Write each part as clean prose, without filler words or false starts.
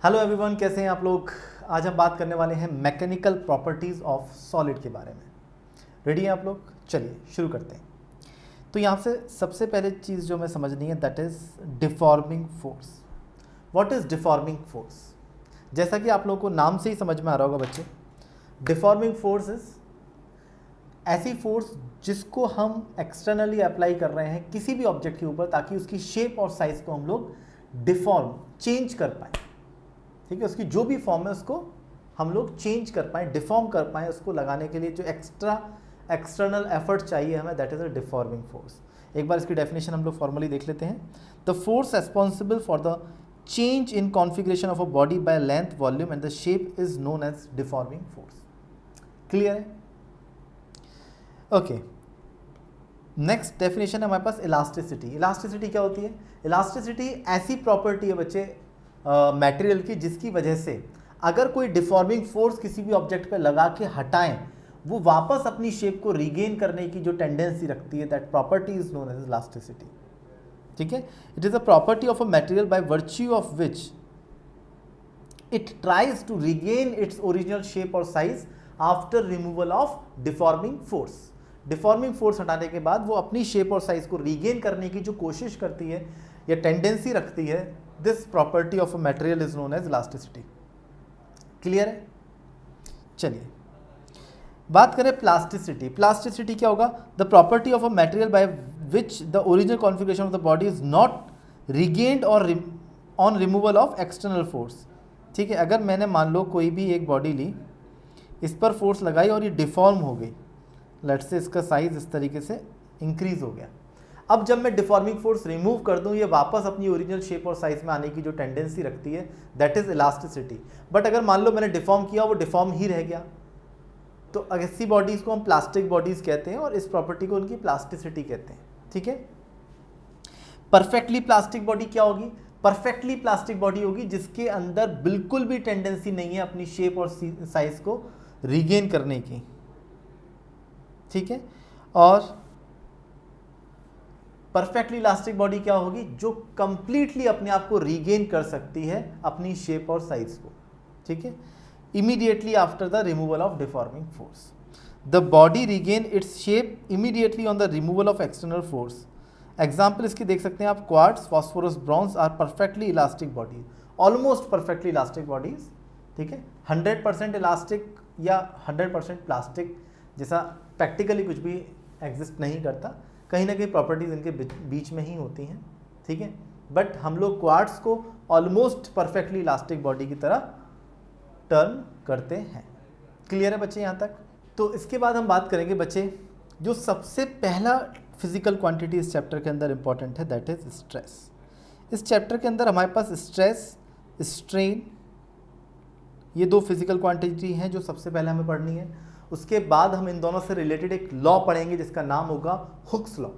Hello everyone, कैसे हैं आप लोग। आज हम बात करने वाले हैं मैकेनिकल प्रॉपर्टीज़ ऑफ सॉलिड के बारे में। रेडी हैं आप लोग? चलिए शुरू करते हैं। तो यहाँ से सबसे पहले चीज़ जो हमें समझनी है that is deforming force. What is deforming force? जैसा कि आप लोगों को नाम से ही समझ में आ रहा होगा बच्चे, डिफॉर्मिंग फोर्स इज़ ऐसी फोर्स जिसको हम एक्सटर्नली अप्लाई कर रहे हैं किसी भी ऑब्जेक्ट के ऊपर ताकि उसकी शेप और साइज़ को हम लोग डिफॉर्म चेंज कर पाएँ। ठीक है, उसकी जो भी फॉर्म है उसको हम लोग चेंज कर पाएँ, डिफॉर्म कर पाएँ। उसको लगाने के लिए जो एक्सटर्नल एफर्ट चाहिए हमें, that is a deforming force. एक बार इसकी डेफिनेशन हम लोग फॉर्मली देख लेते हैं। The force responsible for the change in configuration of a body by length, volume and the shape is known as deforming force. Clear है? ओके, नेक्स्ट डेफिनेशन है हमारे पास इलास्टिसिटी। इलास्टिसिटी क्या होती है? इलास्टिसिटी ऐसी प्रॉपर्टी है बच्चे मटेरियल की जिसकी वजह से अगर कोई डिफॉर्मिंग फोर्स किसी भी ऑब्जेक्ट पे लगा के हटाएं, वो वापस अपनी शेप को रिगेन करने की जो टेंडेंसी रखती है, that property is known as elasticity. ठीक है, it is a property of a material by virtue of which it tries to regain its original shape और size after removal of deforming force. Deforming force हटाने के बाद वो अपनी shape और size को रिगेन करने की जो कोशिश करती है या टेंडेंसी रखती है, this property of a material is known as elasticity. Clear है? चलिए बात करें प्लास्टिसिटी। प्लास्टिसिटी क्या होगा? The property of a material by which the original configuration of the body is not regained और on removal of external force. ठीक है, अगर मैंने मान लो कोई भी एक बॉडी ली, इस पर फोर्स लगाई और ये डिफॉर्म हो गई, लेट्स से इसका साइज इस तरीके से इंक्रीज हो गया। अब जब मैं डिफॉर्मिंग फोर्स रिमूव कर दूं, ये वापस अपनी ओरिजिनल शेप और साइज में आने की जो टेंडेंसी रखती है, दैट इज इलास्टिसिटी। बट अगर मान लो मैंने डिफॉर्म किया, वो डिफॉर्म ही रह गया, तो ऐसी बॉडीज को हम प्लास्टिक बॉडीज कहते हैं और इस प्रॉपर्टी को उनकी प्लास्टिसिटी कहते हैं। ठीक है, परफेक्टली प्लास्टिक बॉडी क्या होगी? परफेक्टली प्लास्टिक बॉडी होगी जिसके अंदर बिल्कुल भी टेंडेंसी नहीं है अपनी शेप और साइज को रिगेन करने की। ठीक है, और परफेक्टली इलास्टिक बॉडी क्या होगी? जो कंप्लीटली अपने आप को रीगेन कर सकती है अपनी शेप और साइज को। ठीक है, immediately after the removal of deforming force the body regains its shape immediately on the removal of external force. Example इसकी देख सकते हैं आप, quartz, phosphorus, bronze are perfectly elastic body, almost perfectly elastic bodies. ठीक है, 100% elastic या 100% plastic जैसा practically कुछ भी एग्जिस्ट नहीं करता, कहीं ना कहीं प्रॉपर्टीज इनके बीच में ही होती हैं। ठीक है, बट हम लोग क्वार्ट्ज को ऑलमोस्ट परफेक्टली इलास्टिक बॉडी की तरह टर्न करते हैं। क्लियर है बच्चे यहाँ तक? तो इसके बाद हम बात करेंगे बच्चे, जो सबसे पहला फिजिकल क्वांटिटी इस चैप्टर के अंदर इंपॉर्टेंट है, दैट इज स्ट्रेस। इस चैप्टर के अंदर हमारे पास स्ट्रेस, स्ट्रेन, ये दो फिजिकल क्वांटिटी हैं जो सबसे पहले हमें पढ़नी है। उसके बाद हम इन दोनों से रिलेटेड एक लॉ पढ़ेंगे जिसका नाम होगा हुक्स लॉ,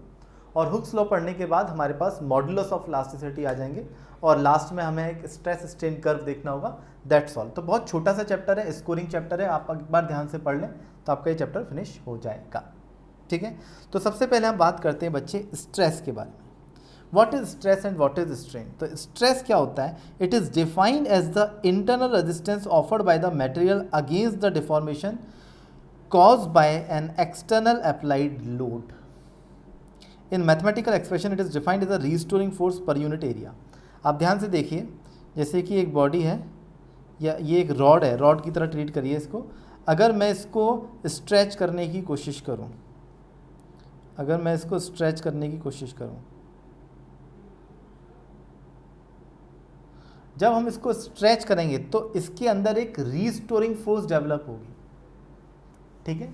और हुक्स लॉ पढ़ने के बाद हमारे पास मॉडुलस ऑफ इलास्टिसिटी आ जाएंगे, और लास्ट में हमें एक स्ट्रेस स्ट्रेन कर्व देखना होगा। That's all. तो बहुत छोटा सा चैप्टर है, स्कोरिंग चैप्टर है, आप एक बार ध्यान से पढ़ लें तो आपका ये चैप्टर फिनिश हो जाएगा। ठीक है, तो सबसे पहले हम बात करते हैं बच्चे स्ट्रेस के बारे में। What is stress and what is strain? तो स्ट्रेस क्या होता है? It is defined as the internal resistance offered by the material against the deformation caused by an external applied load. In mathematical expression it is defined as a restoring force per unit area. आप ध्यान से देखिए, जैसे कि एक body है या ये एक रॉड है, रॉड की तरह ट्रीट करिए इसको। अगर मैं इसको स्ट्रेच करने की कोशिश करूं, अगर मैं इसको स्ट्रेच करने की कोशिश करूं, जब हम इसको स्ट्रेच करेंगे तो इसके अंदर एक रीस्टोरिंग फोर्स डेवलप होगी। ठीक है,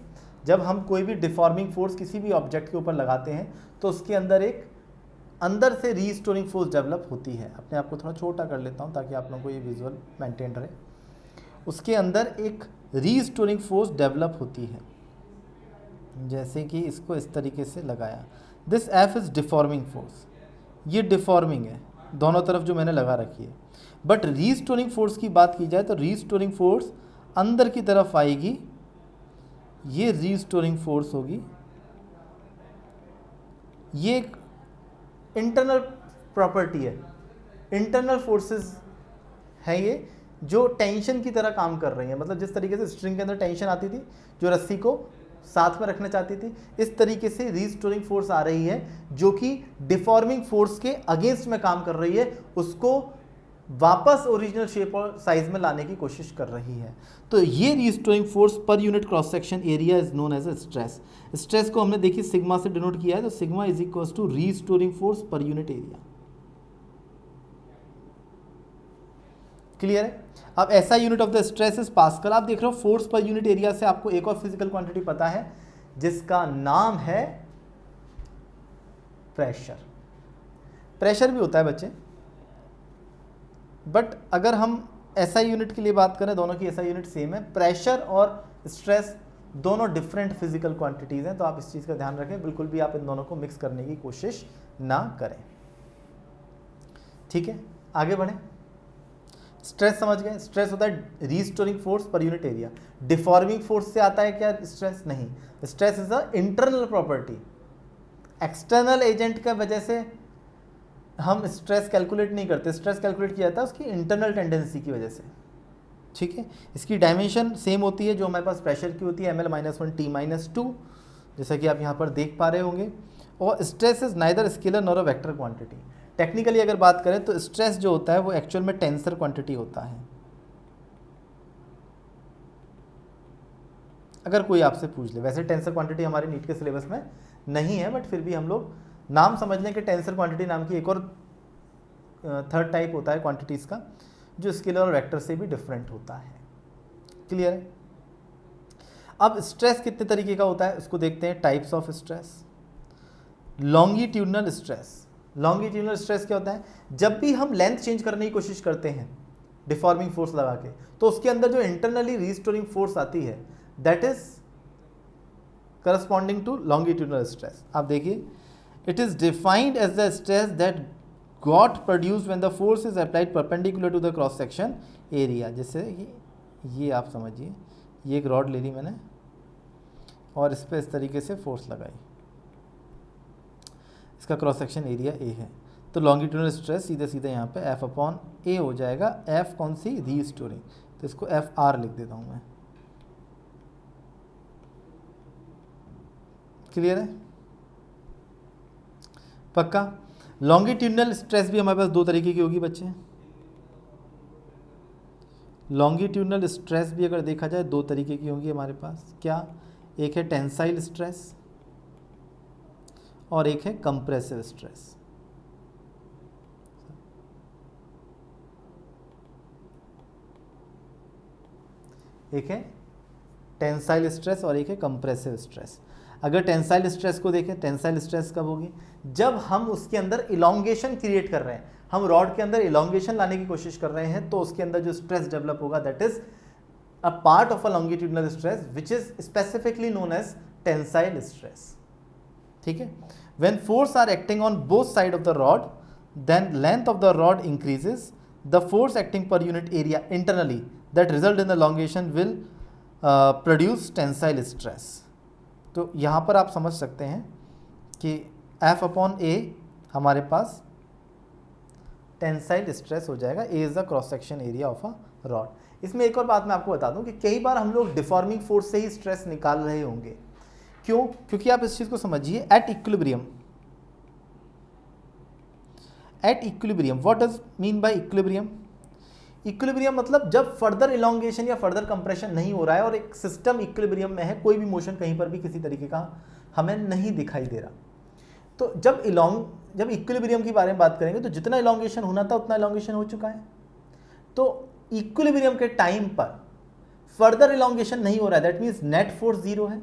जब हम कोई भी डिफॉर्मिंग फोर्स किसी भी ऑब्जेक्ट के ऊपर लगाते हैं तो उसके अंदर एक अंदर से रीस्टोरिंग फोर्स डेवलप होती है। अपने आप को थोड़ा छोटा कर लेता हूं ताकि आप लोगों को ये विजुअल मेंटेन रहे। उसके अंदर एक रीस्टोरिंग फोर्स डेवलप होती है, जैसे कि इसको इस तरीके से लगाया। This F is deforming force, ये डिफॉर्मिंग है दोनों तरफ जो मैंने लगा रखी है। बट रीस्टोरिंग फोर्स की बात की जाए तो रीस्टोरिंग फोर्स अंदर की तरफ आएगी, ये रीस्टोरिंग फोर्स होगी। ये एक इंटरनल प्रॉपर्टी है, इंटरनल फोर्सेस है ये, जो टेंशन की तरह काम कर रही हैं, मतलब जिस तरीके से स्ट्रिंग के अंदर टेंशन आती थी जो रस्सी को साथ में रखना चाहती थी, इस तरीके से रीस्टोरिंग फोर्स आ रही है जो कि डिफॉर्मिंग फोर्स के अगेंस्ट में काम कर रही है, उसको वापस ओरिजिनल शेप और साइज में लाने की कोशिश कर रही है। तो ये रीस्टोरिंग फोर्स पर unit cross section area is known as a stress. Stress को हमने देखिए सिग्मा से डिनोट किया है, तो sigma is equal to restoring force पर यूनिट एरिया। क्लियर है? अब ऐसा unit of the stress is pascal. आप देख रहे हो फोर्स पर यूनिट एरिया से आपको एक और फिजिकल क्वांटिटी पता है जिसका नाम है प्रेशर। प्रेशर भी होता है बच्चे, बट अगर हम एसआई यूनिट के लिए बात करें, दोनों की एसआई यूनिट सेम है। प्रेशर और स्ट्रेस दोनों डिफरेंट फिजिकल क्वांटिटीज हैं, तो आप इस चीज़ का ध्यान रखें, बिल्कुल भी आप इन दोनों को मिक्स करने की कोशिश ना करें। ठीक है, आगे बढ़ें। स्ट्रेस समझ गए, स्ट्रेस होता है रीस्टोरिंग फोर्स पर यूनिट एरिया। डिफॉर्मिंग फोर्स से आता है क्या स्ट्रेस? नहीं, stress is a internal property. External agent का वजह से हम स्ट्रेस कैलकुलेट नहीं करते, स्ट्रेस कैलकुलेट किया जाता है उसकी इंटरनल टेंडेंसी की वजह से। ठीक है, इसकी डायमेंशन सेम होती है जो हमारे पास प्रेशर की होती है, ml-1 T-2, जैसा कि आप यहाँ पर देख पा रहे होंगे। और stress is neither scalar nor a vector quantity. Technically अगर बात करें तो स्ट्रेस जो होता है वो एक्चुअल में टेंसर क्वांटिटी होता है। अगर कोई आपसे पूछ ले, वैसे टेंसर क्वांटिटी हमारे नीट के सिलेबस में नहीं है, बट फिर भी हम लोग नाम समझ लें कि टेंसर क्वांटिटी नाम की एक और थर्ड टाइप होता है क्वांटिटीज़ का, जो स्केलर और वेक्टर से भी डिफरेंट होता है। क्लियर है? अब स्ट्रेस कितने तरीके का होता है उसको देखते हैं। Types of stress. Longitudinal stress. Longitudinal stress क्या होता है? जब भी हम लेंथ चेंज करने की कोशिश करते हैं डिफॉर्मिंग फोर्स लगा के, तो उसके अंदर जो इंटरनली रीस्टोरिंग फोर्स आती है that is corresponding to longitudinal stress. आप देखिए, it is defined as the stress that got produced when the force is applied perpendicular to the cross section area. जैसे ये आप समझिए, ये एक रॉड ले ली मैंने और इस पर इस तरीके से फोर्स लगाई, इसका क्रॉस सेक्शन एरिया ए है, तो लॉन्गिट्यूडनल स्ट्रेस सीधे सीधे यहाँ पे F/A हो जाएगा। F कौन सी? रीस्टोरिंग, तो इसको FR लिख देता हूँ मैं। क्लियर है? पक्का? लॉन्गिट्यूडनल स्ट्रेस भी हमारे पास दो तरीके की होगी बच्चे। लॉन्गिट्यूडनल स्ट्रेस भी अगर देखा जाए दो तरीके की होंगी हमारे पास। क्या? एक है टेंसाइल स्ट्रेस और एक है कंप्रेसिव स्ट्रेस। एक है टेंसाइल स्ट्रेस और एक है कंप्रेसिव स्ट्रेस। अगर टेंसाइल स्ट्रेस को देखें, टेंसाइल स्ट्रेस कब होगी? जब हम उसके अंदर इलोंगेशन क्रिएट कर रहे हैं, हम रॉड के अंदर इलोंगेशन लाने की कोशिश कर रहे हैं, तो उसके अंदर जो स्ट्रेस डेवलप होगा that is a part of a longitudinal stress which is specifically known as tensile stress. ठीक है? When force are acting on both sides of the rod, then length of the rod increases. The force acting per unit area internally that result in the elongation will produce tensile stress. तो यहाँ पर आप समझ सकते हैं कि F/A हमारे पास tensile stress हो जाएगा। A is the cross section area of a rod. इसमें एक और बात मैं आपको बता दूं कि कई बार हम लोग डिफॉर्मिंग फोर्स से ही स्ट्रेस निकाल रहे होंगे। क्यों? क्योंकि आप इस चीज को समझिए, at equilibrium, at equilibrium, what does mean by equilibrium? Equilibrium मतलब जब फर्दर इलोंगेशन या फर्दर कंप्रेशन नहीं हो रहा है और एक सिस्टम इक्विलिब्रियम में है, कोई भी मोशन कहीं पर भी किसी तरीके का हमें नहीं दिखाई दे रहा। तो जब इक्विलिब्रियम की बारे में बात करेंगे तो जितना इलोंगेशन होना था उतना इलोंगेशन हो चुका है। तो इक्विलिब्रियम के टाइम पर फर्दर इलोंगेशन नहीं हो रहा है, that means net force zero है।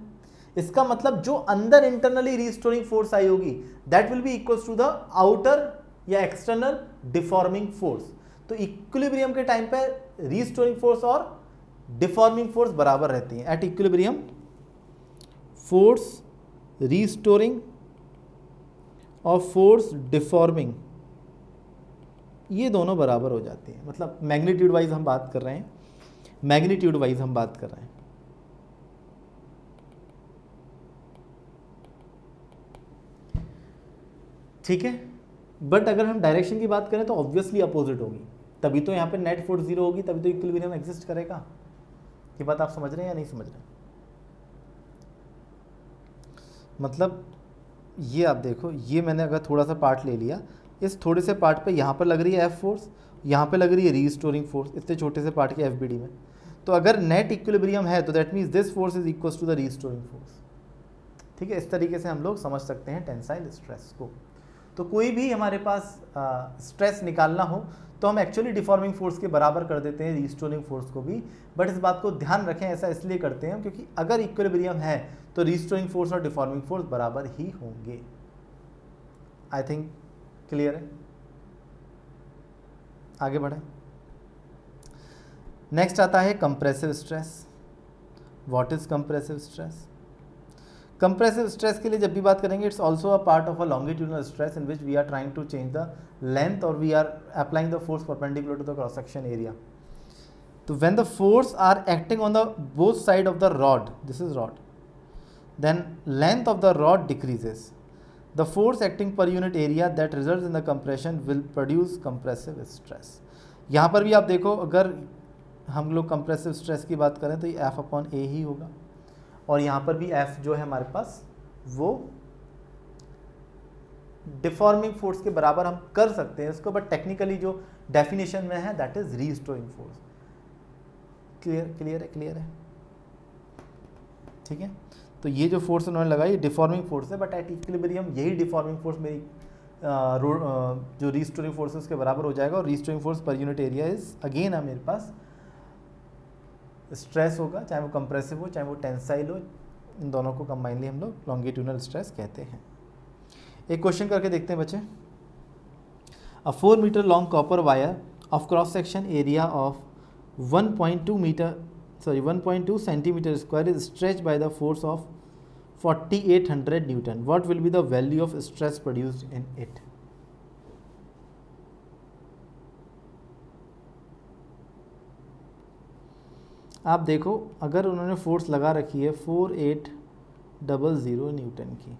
इसका मतलब जो अंदर इंटरनली रीस्टोरिंग फोर्स आई होगी that will be equals to the outer या एक्सटर्नल डिफॉर्मिंग फोर्स। तो इक्विलिब्रियम के टाइम पे रीस्टोरिंग फोर्स और डिफॉर्मिंग फोर्स बराबर रहती हैं। एट इक्विलिब्रियम फोर्स रीस्टोरिंग और फोर्स डिफॉर्मिंग ये दोनों बराबर हो जाती हैं। मतलब मैग्नीट्यूड वाइज हम बात कर रहे हैं, मैग्नीट्यूड वाइज हम बात कर रहे हैं। ठीक है? बट अगर हम डायरेक्शन की बात करें तो ऑब्वियसली अपोजिट होगी। तभी तो यहाँ पे नेट फोर्स जीरो होगी, तभी तो इक्विलिब्रियम एग्जिस्ट करेगा। ये बात आप समझ रहे हैं या नहीं समझ रहे? मतलब ये आप देखो, ये मैंने अगर थोड़ा सा पार्ट ले लिया, इस थोड़े से पार्ट पे यहाँ पर लग रही है एफ फोर्स, यहाँ पे लग रही है रीस्टोरिंग फोर्स, इतने छोटे से पार्ट के एफ बी डी में। तो अगर नेट इक्विलिब्रियम है तो that means this force is equal to the restoring force. ठीक है, इस तरीके से हम लोग समझ सकते हैं टेंसाइल स्ट्रेस को। तो कोई भी हमारे पास स्ट्रेस निकालना हो तो हम एक्चुअली डिफॉर्मिंग फोर्स के बराबर कर देते हैं रीस्टोरिंग फोर्स को भी, बट इस बात को ध्यान रखें, ऐसा इसलिए करते हैं क्योंकि अगर इक्विलिब्रियम है तो रीस्टोरिंग फोर्स और डिफॉर्मिंग फोर्स बराबर ही होंगे। आई थिंक क्लियर है। आगे बढ़े। नेक्स्ट आता है compressive stress. What is compressive stress? Compressive stress के लिए जब भी बात करेंगे, it's also a part of a longitudinal stress in which we are trying to change the length और we are applying the force perpendicular to the cross section area. तो when the force are acting on the both side of the rod, this is rod, then length of the rod decreases. The force acting per unit area that results in the compression will produce compressive stress. यहाँ पर भी आप देखो, अगर हम लोग compressive stress की बात करें तो ये F अपॉन ए ही होगा, और यहाँ पर भी F जो है हमारे पास वो डिफॉर्मिंग फोर्स के बराबर हम कर सकते हैं इसको, बट टेक्निकली जो डेफिनेशन में है that is restoring force. Clear है। ठीक है, तो ये जो फोर्स उन्होंने लगाई डिफॉर्मिंग फोर्स है, बट एट इक्विलिब्रियम यही डिफॉर्मिंग फोर्स मेरी जो रीस्टोरिंग फोर्स है उसके बराबर हो जाएगा, और रीस्टोरिंग फोर्स पर यूनिट एरिया इज अगेन है मेरे पास स्ट्रेस होगा, चाहे वो कंप्रेसिव हो चाहे वो टेंसाइल हो, इन दोनों को कंबाइनली हम लोग लॉन्गिट्यूडनल स्ट्रेस कहते हैं। एक क्वेश्चन करके देखते हैं बच्चे। A 4 metre long copper wire of cross section area of 1.2 centimeter square is stretched by the force of 4800 Newton. What will be the value of stress produced in it? आप देखो, अगर उन्होंने फोर्स लगा रखी है 4800 न्यूटन की,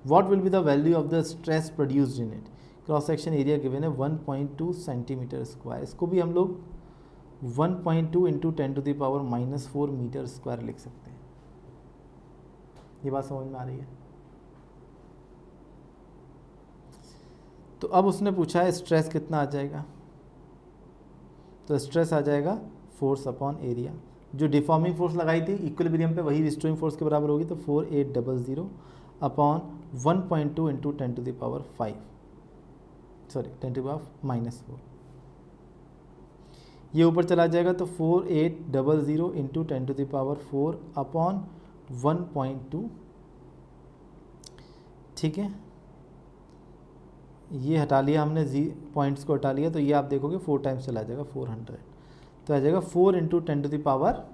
what will be the value of the stress produced in it? Cross section area given है 1.2 centimetre square, इसको भी हम लोग 1.2 इंटू 10⁻⁻⁴ मीटर स्क्वायर लिख सकते हैं। ये बात समझ में आ रही है? तो अब उसने पूछा है स्ट्रेस कितना आ जाएगा, तो स्ट्रेस आ जाएगा फोर्स अपॉन एरिया। जो डिफॉर्मिंग फोर्स लगाई थी इक्विलिब्रियम पे वही रिस्टोरिंग फोर्स के बराबर होगी, तो 4800 अपॉन 1.2 इंटू 10⁻⁴ ये ऊपर चला जाएगा, तो 4800 इंटू 10⁻⁴ अपॉन 1.2। ठीक है, ये हटा लिया हमने, पॉइंट्स को हटा लिया, तो ये आप देखोगे 4 टाइम्स चला जाएगा 400, तो आ जाएगा 4 इंटू 10⁻,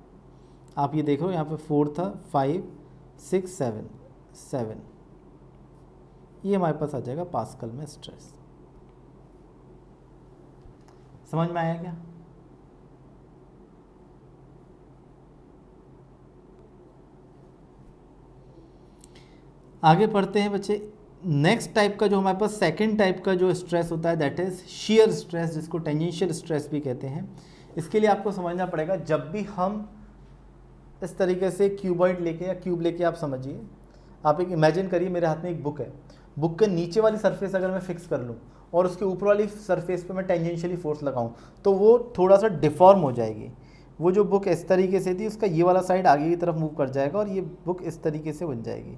आप ये देखो यहाँ पे 4 था, 5 6 7 7, ये हमारे पास आ जाएगा पास्कल में स्ट्रेस। समझ में आया क्या? आगे पढ़ते हैं बच्चे। नेक्स्ट टाइप का जो हमारे पास सेकंड टाइप का जो स्ट्रेस होता है दैट इज शियर स्ट्रेस, जिसको टेंजेंशियल स्ट्रेस भी कहते हैं। इसके लिए आपको समझना पड़ेगा, जब भी हम इस तरीके से क्यूबॉइड लेके या क्यूब लेके, आप समझिए, आप एक इमेजिन करिए मेरे हाथ में एक बुक है, बुक के नीचे वाली सरफेस अगर मैं फिक्स कर लूँ और उसके ऊपर वाली सरफेस पे मैं टेंजेंशियली फोर्स लगाऊँ तो वो थोड़ा सा डिफॉर्म हो जाएगी। वो जो बुक इस तरीके से थी उसका ये वाला साइड आगे की तरफ मूव कर जाएगा और ये बुक इस तरीके से बन जाएगी।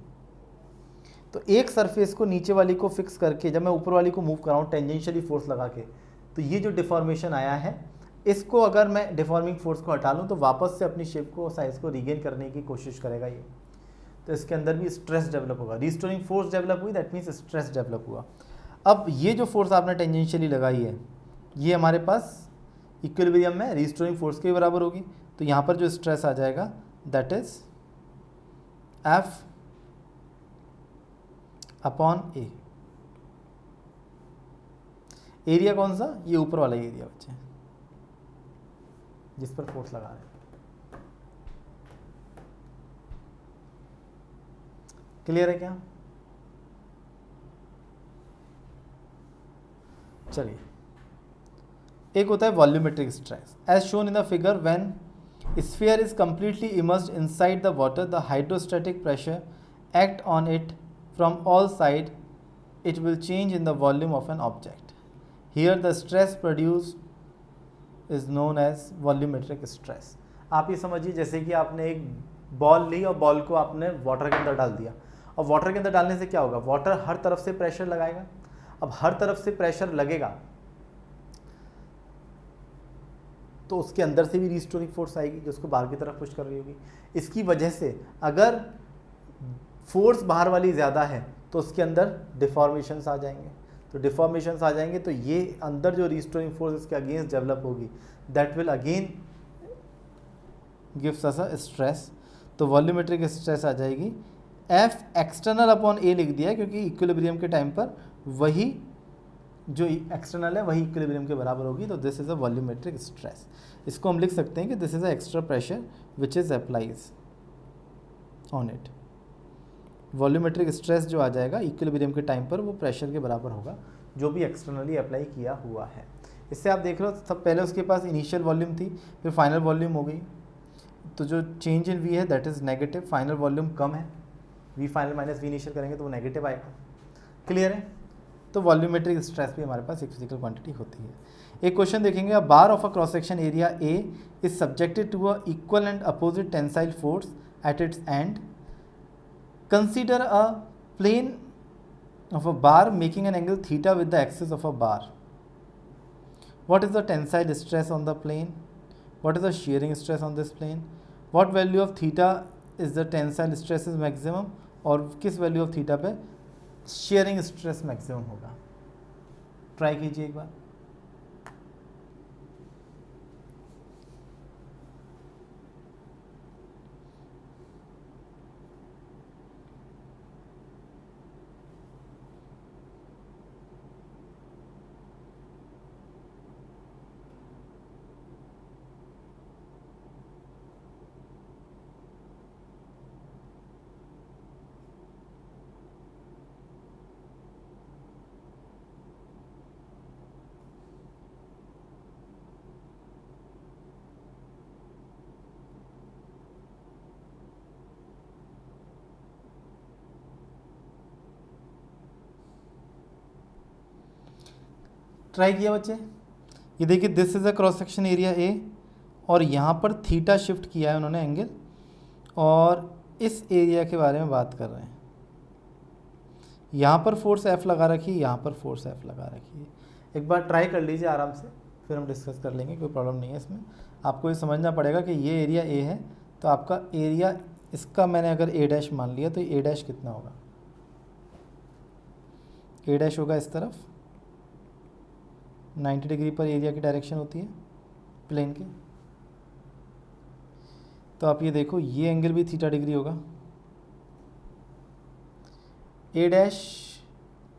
तो एक सरफेस को नीचे वाली को फिक्स करके जब मैं ऊपर वाली को मूव कराऊँ टेंजेंशियली फोर्स लगा के, तो ये जो डिफॉर्मेशन आया है इसको अगर मैं डिफॉर्मिंग फोर्स को हटा लूँ तो वापस से अपनी शेप को, साइज को रिगेन करने की कोशिश करेगा ये। तो इसके अंदर भी स्ट्रेस डेवलप होगा, रिस्टोरिंग फोर्स डेवलप हुई, दैट मीन्स स्ट्रेस डेवलप हुआ। अब ये जो फोर्स आपने टेंजेंशियली लगाई है ये हमारे पास इक्विलिब्रियम में रिस्टोरिंग फोर्स के बराबर होगी, तो यहाँ पर जो स्ट्रेस आ जाएगा that is F upon A. Area कौन सा? ये ऊपर वाला एरिया बच्चे जिस पर फोर्स लगा रहे हैं। क्लियर है क्या? चलिए एक होता है volumetric stress. As shown in the figure, when sphere is completely immersed inside the water, the hydrostatic pressure act on it from all side, it will change in the volume of an object. Here the stress produced is known as volumetric stress. आप ये समझिए जैसे कि आपने एक ball ली और ball को आपने वाटर के अंदर डाल दिया, और वाटर के अंदर डालने से क्या होगा, वाटर हर तरफ से प्रेशर लगाएगा। अब हर तरफ से प्रेशर लगेगा तो उसके अंदर से भी रिस्टोरिंग फोर्स आएगी जो उसको बाहर की तरफ पुश कर रही होगी। इसकी वजह से अगर फोर्स बाहर वाली ज़्यादा है तो उसके अंदर डिफॉर्मेशंस आ जाएंगे, तो डिफॉर्मेशंस आ जाएंगे तो ये अंदर जो रिस्टोरिंग फोर्स इसके अगेंस्ट डेवलप होगी, that will again gives us a stress. तो वॉल्यूमेट्रिक स्ट्रेस आ जाएगी। एफ एक्सटर्नल अपॉन ए लिख दिया क्योंकि इक्विलिब्रियम के टाइम पर वही जो एक्सटर्नल है वही इक्विलिब्रियम के बराबर होगी, तो this is a volumetric stress. इसको हम लिख सकते हैं कि this is a extra pressure which is applies on it. Volumetric stress जो आ जाएगा इक्विलिब्रियम के टाइम पर वो प्रेशर के बराबर होगा जो भी एक्सटर्नली अप्लाई किया हुआ है। इससे आप देख रहे हो सब पहले उसके पास इनिशियल वॉल्यूम थी, फिर फाइनल वॉल्यूम हो गई, तो जो चेंज इन वी है that is negative. Final volume कम है, V final minus V initial करेंगे तो वो नेगेटिव आएगा। क्लियर है? तो वॉल्यूमेट्रिक स्ट्रेस भी हमारे पास एक फिजिकल क्वांटिटी होती है। एक क्वेश्चन देखेंगे, a bar of a cross section area A is subjected to a equal and opposite tensile force at its end. Consider a plane of a bar making an angle theta with the axis of a bar. What is the tensile stress on the plane? What is the shearing stress on this plane? What value of theta is the tensile stress is maximum? और किस value of theta पे sharing stress maximum होगा? Try कीजिए एक बार। Try किया बच्चे? ये देखिए this is a cross section area ए और यहाँ पर थीटा शिफ्ट किया है उन्होंने एंगल, और इस एरिया के बारे में बात कर रहे हैं। यहाँ पर फोर्स एफ लगा रखी है, यहाँ पर फोर्स एफ लगा रखी है। एक बार ट्राई कर लीजिए आराम से, फिर हम डिस्कस कर लेंगे, कोई प्रॉब्लम नहीं है इसमें। आपको ये समझना पड़ेगा कि ये एरिया ए है तो आपका एरिया इसका मैंने अगर ए डैश मान लिया तो ए डैश कितना होगा? ए डैश होगा इस तरफ 90 डिग्री पर एरिया की डायरेक्शन होती है प्लेन के। तो आप ये देखो ये एंगल भी थीटा डिग्री होगा। ए डैश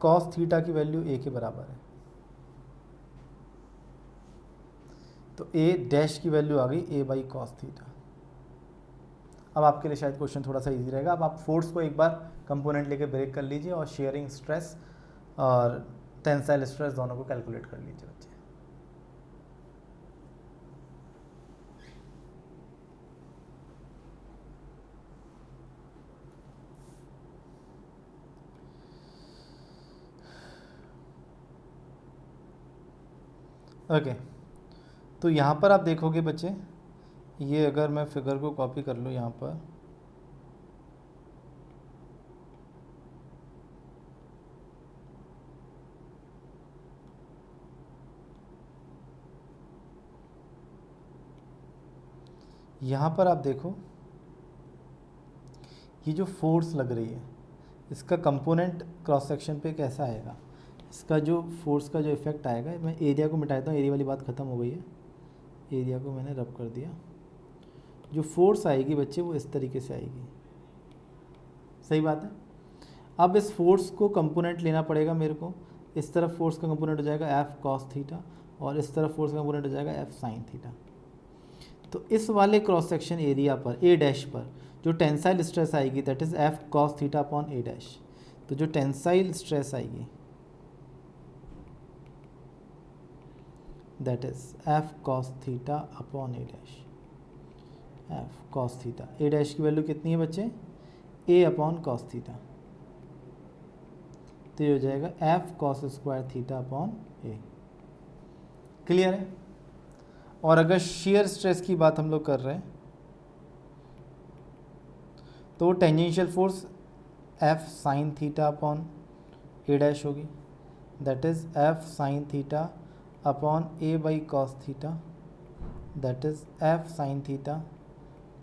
कॉस थीटा की वैल्यू ए के बराबर है, तो ए डैश की वैल्यू आ गई ए बाई कॉस थीटा। अब आपके लिए शायद क्वेश्चन थोड़ा सा इजी रहेगा। अब आप फोर्स को एक बार कंपोनेंट लेके ब्रेक कर लीजिए और शेयरिंग स्ट्रेस और टेंसाइल स्ट्रेस दोनों को कैलकुलेट कर लीजिए बच्चे। ओके तो यहाँ पर आप देखोगे बच्चे, ये अगर मैं फिगर को कॉपी कर लूँ यहाँ पर, यहाँ पर आप देखो ये जो फोर्स लग रही है इसका कंपोनेंट क्रॉस सेक्शन पे कैसा आएगा, इसका जो फोर्स का जो इफेक्ट आएगा। मैं एरिया को मिटाता हूँ, एरिया वाली बात ख़त्म हो गई है, एरिया को मैंने रब कर दिया। जो फोर्स आएगी बच्चे वो इस तरीके से आएगी, सही बात है। अब इस फोर्स को कंपोनेंट लेना पड़ेगा मेरे को। इस तरफ फोर्स का कंपोनेंट हो जाएगा एफ कॉस थीटा और इस तरफ फोर्स का कंपोनेंट हो जाएगा एफ साइन थीटा। तो इस वाले क्रॉस सेक्शन एरिया पर ए डैश पर जो टेंसाइल स्ट्रेस आएगी that is F cos theta upon A dash. तो जो टेंसाइल स्ट्रेस आएगी that is F cos theta upon A dash, F cos theta, A dash की वैल्यू कितनी है बच्चे, ए अपॉन कॉस थीटा, तो ये हो जाएगा F cos square theta upon A. Clear है। और अगर शेयर स्ट्रेस की बात हम लोग कर रहे हैं तो tangential force F sin theta upon A dash होगी, that is F sin theta upon A by cos theta, that is F sin theta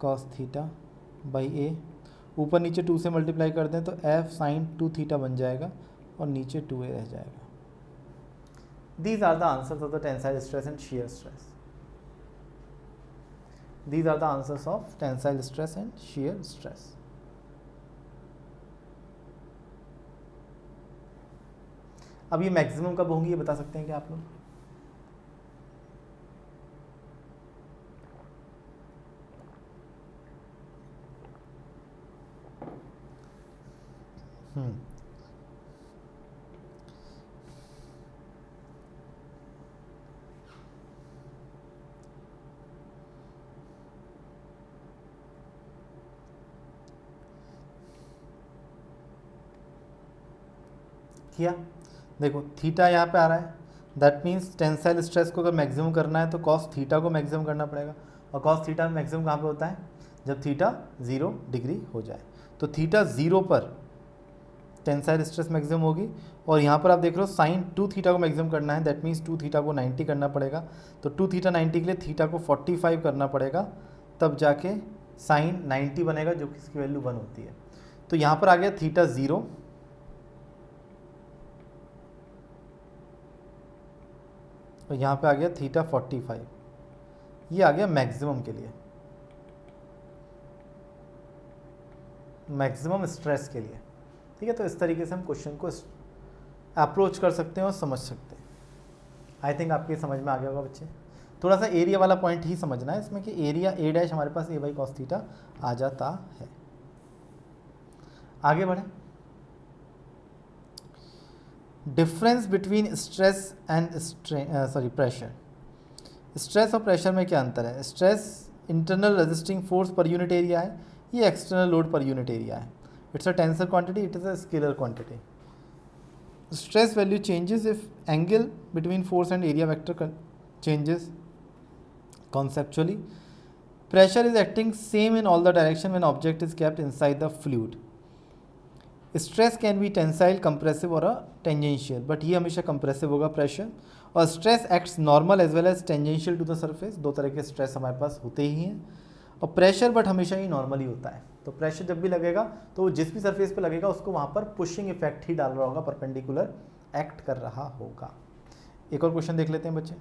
cos theta by A. ऊपर नीचे 2 से मल्टीप्लाई कर दें तो एफ साइन 2 थीटा बन जाएगा और नीचे 2a रह जाएगा। These are the answers of the tensile stress and shear stress. These are the answers of tensile stress and shear stress. अब ये मैक्सिमम कब होंगी ये बता सकते हैं क्या आप लोग? किया, देखो थीटा यहाँ पे आ रहा है, दैट मीन्स टेंसाइल स्ट्रेस को अगर मैक्सिमम करना है तो कॉस थीटा को मैक्सिमम करना पड़ेगा, और कॉस थीटा मैक्सिमम कहाँ पे होता है, जब थीटा 0 डिग्री हो जाए। तो थीटा 0 पर टेंसाइल स्ट्रेस मैक्सिमम होगी, और यहाँ पर आप देख रहे हो साइन 2 थीटा को मैक्सिमम करना है, दैट मीन्स 2 थीटा को 90 करना पड़ेगा। तो 2 थीटा 90 के लिए थीटा को 45 करना पड़ेगा, तब जाके साइन 90 बनेगा, जो कि इसकी वैल्यू 1 होती है। तो यहाँ पर आ गया थीटा 0, और यहाँ पे आ गया थीटा 45, ये आ गया मैक्सिमम के लिए, मैक्सिमम स्ट्रेस के लिए। ठीक है, तो इस तरीके से हम क्वेश्चन को अप्रोच कर सकते हैं और समझ सकते हैं। आई थिंक आपके समझ में आ गया होगा बच्चे। थोड़ा सा एरिया वाला पॉइंट ही समझना है इसमें कि एरिया ए डैश हमारे पास ए बाई कॉस थीटा आ जाता है। आगे बढ़े, difference between stress and pressure. Stress और प्रेशर में क्या अंतर है? स्ट्रेस इंटरनल रेजिस्टिंग फोर्स पर यूनिट एरिया है, ये एक्सटर्नल लोड पर यूनिट एरिया है। It's a tensor quantity, it is a scalar quantity. Stress value changes if angle between force and area vector changes conceptually. Pressure is acting same in all the direction when object is kept inside the fluid. Stress can be tensile, compressive और tangential, but ये हमेशा compressive होगा pressure। और stress acts normal as well as tangential to the surface, दो तरह के stress हमारे पास होते ही हैं। और pressure but हमेशा ही normal ही होता है। तो pressure जब भी लगेगा तो वो जिस भी surface पे लगेगा उसको वहाँ पर pushing effect ही डाल रहा होगा, perpendicular act कर रहा होगा। एक और क्वेश्चन देख लेते हैं बच्चे।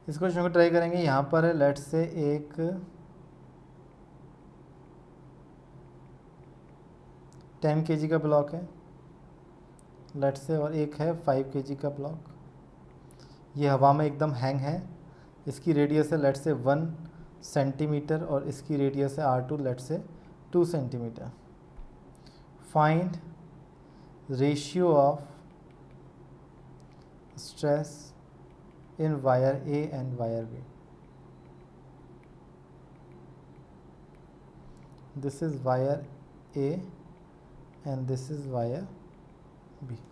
इस क्वेश्चन को ट्राई करेंगे। यहाँ पर लेट से एक 10 kg का ब्लॉक है, लेट से, और एक है 5 kg का ब्लॉक। ये हवा में एकदम हैंग है। इसकी रेडियस है लेट से 1 सेंटीमीटर और इसकी रेडियस है R2 लेट से 2 centimetre. Find ratio of stress in wire A and wire B. This is wire A and this is wire B.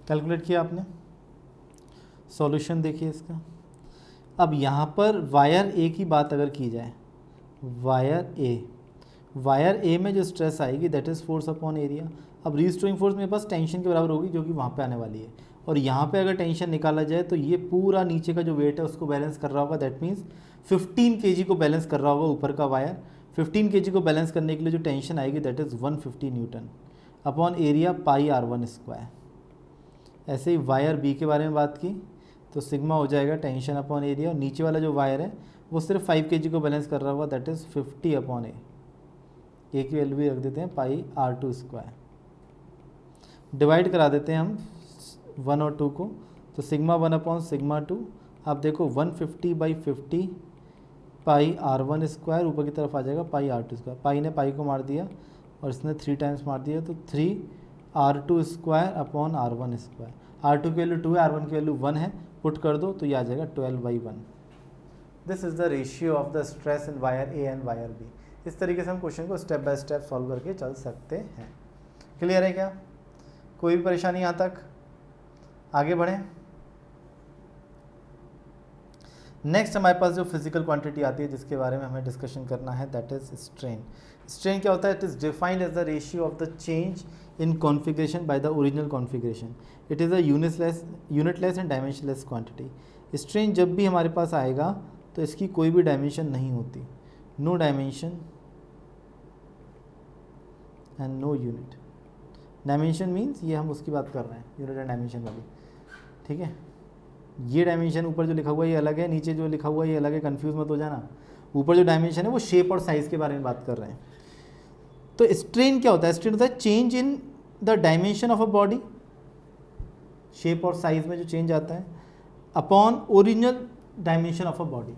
Calculate किया आपने, सॉल्यूशन देखिए इसका। अब यहाँ पर वायर ए की बात अगर की जाए, वायर ए, वायर ए में जो स्ट्रेस आएगी that is force upon area. अब रीस्टोरिंग फोर्स मेरे पास टेंशन के बराबर होगी जो कि वहाँ पे आने वाली है, और यहाँ पे अगर टेंशन निकाला जाए तो ये पूरा नीचे का जो वेट है उसको बैलेंस कर रहा होगा, दैट मीन्स 15 kg को बैलेंस कर रहा होगा ऊपर का वायर। 15 kg को बैलेंस करने के लिए जो टेंशन आएगी that is 150 Newton upon area pi r1 square. ऐसे ही वायर बी के बारे में बात की तो सिग्मा हो जाएगा टेंशन अपॉन एरिया, और नीचे वाला जो वायर है वो सिर्फ 5 kg को बैलेंस कर रहा होगा, दैट इज़ 50 अपॉन ए की वैल्यू भी रख देते हैं पाई r2 स्क्वायर। डिवाइड करा देते हैं हम 1 और 2 को, तो सिग्मा 1 अपॉन सिग्मा 2। आप देखो 150/50 पाई r1 स्क्वायर, ऊपर की तरफ आ जाएगा पाई r2 स्क्वायर। पाई ने पाई को मार दिया और इसने 3 टाइम्स मार दिया, तो 3r2 square upon r1 square. r2 की वैल्यू 2 है, r1 की वैल्यू 1 है, पुट कर दो तो ये आ जाएगा 12/1। This is the ratio of the stress in wire A and wire B. इस तरीके से हम क्वेश्चन को स्टेप बाय स्टेप सॉल्व करके चल सकते हैं। क्लियर है क्या? कोई भी परेशानी यहाँ तक? आगे बढ़ें। नेक्स्ट हमारे पास जो फिजिकल क्वांटिटी आती है जिसके बारे में हमें डिस्कशन करना है दैट इज स्ट्रेन। स्ट्रेन क्या होता है? It is defined as the ratio of the change in configuration by the original configuration. It is a unitless and dimensionless quantity. Strain जब भी हमारे पास आएगा तो इसकी कोई भी डायमेंशन नहीं होती, no dimension and no unit. Dimension means ये हम उसकी बात कर रहे हैं यूनिट एंड डायमेंशन वाली, ठीक है। ये डायमेंशन ऊपर जो लिखा हुआ है ये अलग है, नीचे जो लिखा हुआ है ये अलग है, कंफ्यूज मत हो जाना। ऊपर जो डायमेंशन है वो शेप और साइज़ के बारे में बात कर रहे हैं। तो स्ट्रेन क्या होता है? स्ट्रेन होता है change in the dimension of a body, shape और साइज़ में जो चेंज आता है, upon original dimension of a body.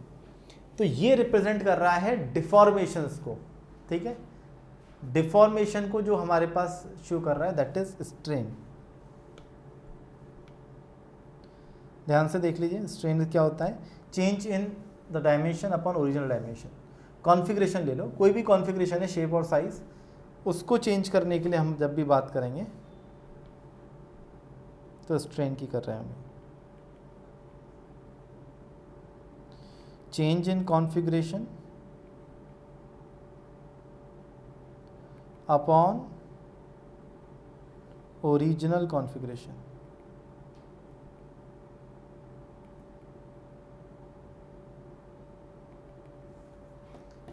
तो ये रिप्रेजेंट कर रहा है डिफॉर्मेशंस को, ठीक है। डिफॉर्मेशन को जो हमारे पास शो कर रहा है दैट इज स्ट्रेन। ध्यान से देख लीजिए, स्ट्रेन क्या होता है? Change in the dimension upon original dimension. Configuration ले लो, कोई भी कॉन्फ़िगरेशन है, शेप और साइज, उसको चेंज करने के लिए हम जब भी बात करेंगे तो स्ट्रेन की कर रहे हैं हम। Change in configuration upon original configuration.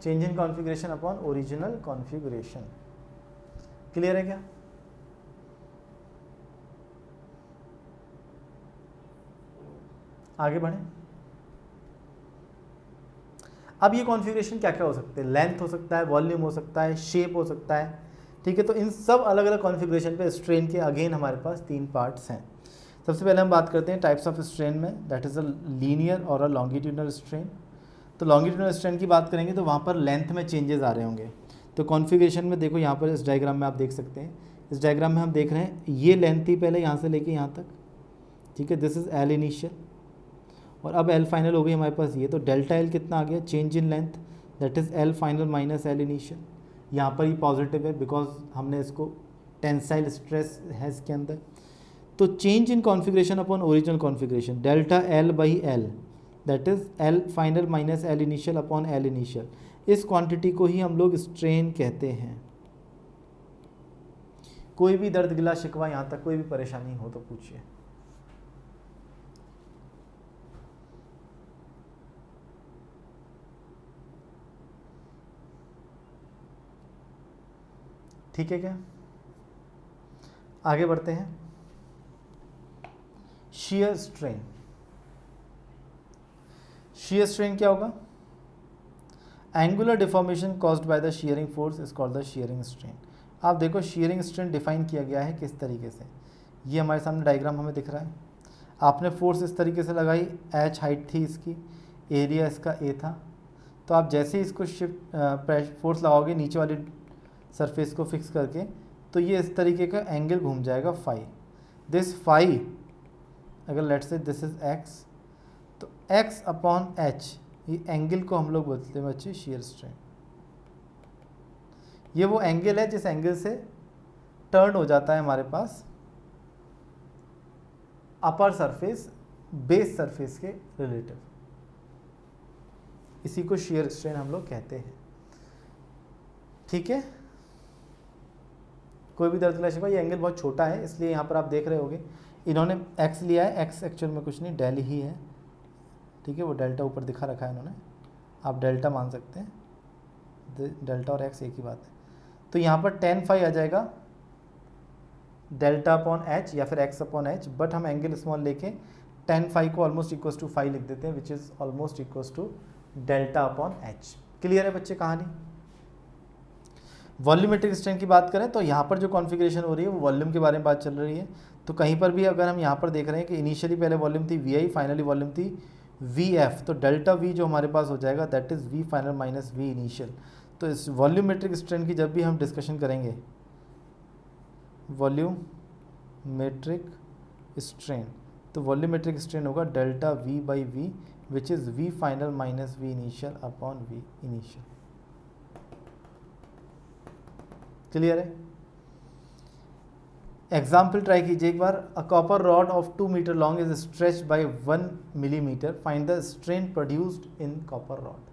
Change in configuration upon original configuration. Clear है क्या? आगे बढ़ें। अब ये कॉन्फ़िगरेशन क्या क्या हो सकते हैं? लेंथ हो सकता है, वॉल्यूम हो सकता है, शेप हो सकता है, ठीक है। तो इन सब अलग अलग कॉन्फ़िगरेशन पे स्ट्रेन के अगेन हमारे पास 3 पार्ट्स हैं। सबसे पहले हम बात करते हैं टाइप्स ऑफ स्ट्रेन में, दैट इज़ अ लीनियर और अ लॉन्गिट्यूडनल स्ट्रेन। तो लॉन्गिट्यूडनल स्ट्रेन की बात करेंगे तो वहाँ पर लेंथ में चेंजेस आ रहे होंगे। तो कॉन्फ़िगरेशन में देखो, यहाँ पर इस डायग्राम में आप देख सकते हैं, इस डायग्राम में हम देख रहे हैं ये लेंथ थी पहले यहाँ से लेके यहाँ तक, ठीक है। दिस इज़ एल इनिशियल और अब एल फाइनल हो गई हमारे पास ये। तो डेल्टा एल कितना आ गया? Change in length, that is L final minus L initial. यहाँ पर ही पॉजिटिव है बिकॉज हमने इसको टेंसाइल स्ट्रेस है इसके अंदर। तो change in configuration upon original configuration, delta L by L, that is L final minus L initial upon L initial. इस क्वांटिटी को ही हम लोग स्ट्रेन कहते हैं। कोई भी दर्द गिला शिकवा यहाँ तक कोई भी परेशानी हो तो पूछिए। ठीक है क्या? आगे बढ़ते हैं। Shear strain. शियर स्ट्रेन क्या होगा? Angular deformation caused by the shearing force is called the shearing strain. आप देखो शियरिंग स्ट्रेन डिफाइन किया गया है किस तरीके से, ये हमारे सामने डायग्राम हमें दिख रहा है। आपने फोर्स इस तरीके से लगाई, एच हाइट थी इसकी, एरिया इसका ए था। तो आप जैसे ही इसको शिफ्ट फोर्स लगाओगे नीचे वाली सरफेस को फिक्स करके, तो ये इस तरीके का एंगल घूम जाएगा फाई। दिस फाई, अगर let's say this is x, तो एक्स अपॉन एच, ये एंगल को हम लोग बोलते हैं बच्चे शियर स्ट्रेन। ये वो एंगल है जिस एंगल से टर्न हो जाता है हमारे पास अपर सरफेस बेस सरफेस के रिलेटिव, इसी को शियर स्ट्रेन हम लोग कहते हैं। ठीक है, कोई भी दर्द शिकवा, ये एंगल बहुत छोटा है इसलिए यहाँ पर आप देख रहे होगे इन्होंने x लिया है, x एक्चुअल में कुछ नहीं डेल ही है, ठीक है, वो डेल्टा ऊपर दिखा रखा है इन्होंने, आप डेल्टा मान सकते हैं, डेल्टा और x एक ही बात है। तो यहाँ पर tan फाई आ जाएगा डेल्टा अपॉन एच या फिर x अपॉन एच, बट हम एंगल स्मॉल लेके tan फाई को ऑलमोस्ट इक्वल्स टू फाई लिख देते हैं, which is almost equals to delta upon H. Clear है बच्चे कहानी? वॉल्यूमेट्रिक स्ट्रेन की बात करें तो यहाँ पर जो कॉन्फ़िगरेशन हो रही है वो वॉल्यूम के बारे में बात चल रही है। तो कहीं पर भी अगर हम यहाँ पर देख रहे हैं कि इनिशियली पहले वॉल्यूम थी वी आई, फाइनली वॉल्यूम थी वी एफ, तो डेल्टा वी जो हमारे पास हो जाएगा that is V final minus V initial. तो इस वॉल्यूमेट्रिक स्ट्रेन की जब भी हम डिस्कशन करेंगे, वॉल्यूमेट्रिक स्ट्रेन, तो वॉल्यूमेट्रिक स्ट्रेन होगा delta V by V which is V final minus V initial upon V initial. Clear है? एग्जाम्पल ट्राई कीजिए एक बार। A copper rod of 2 metre long is stretched by 1 millimetre, find the strain produced in copper rod.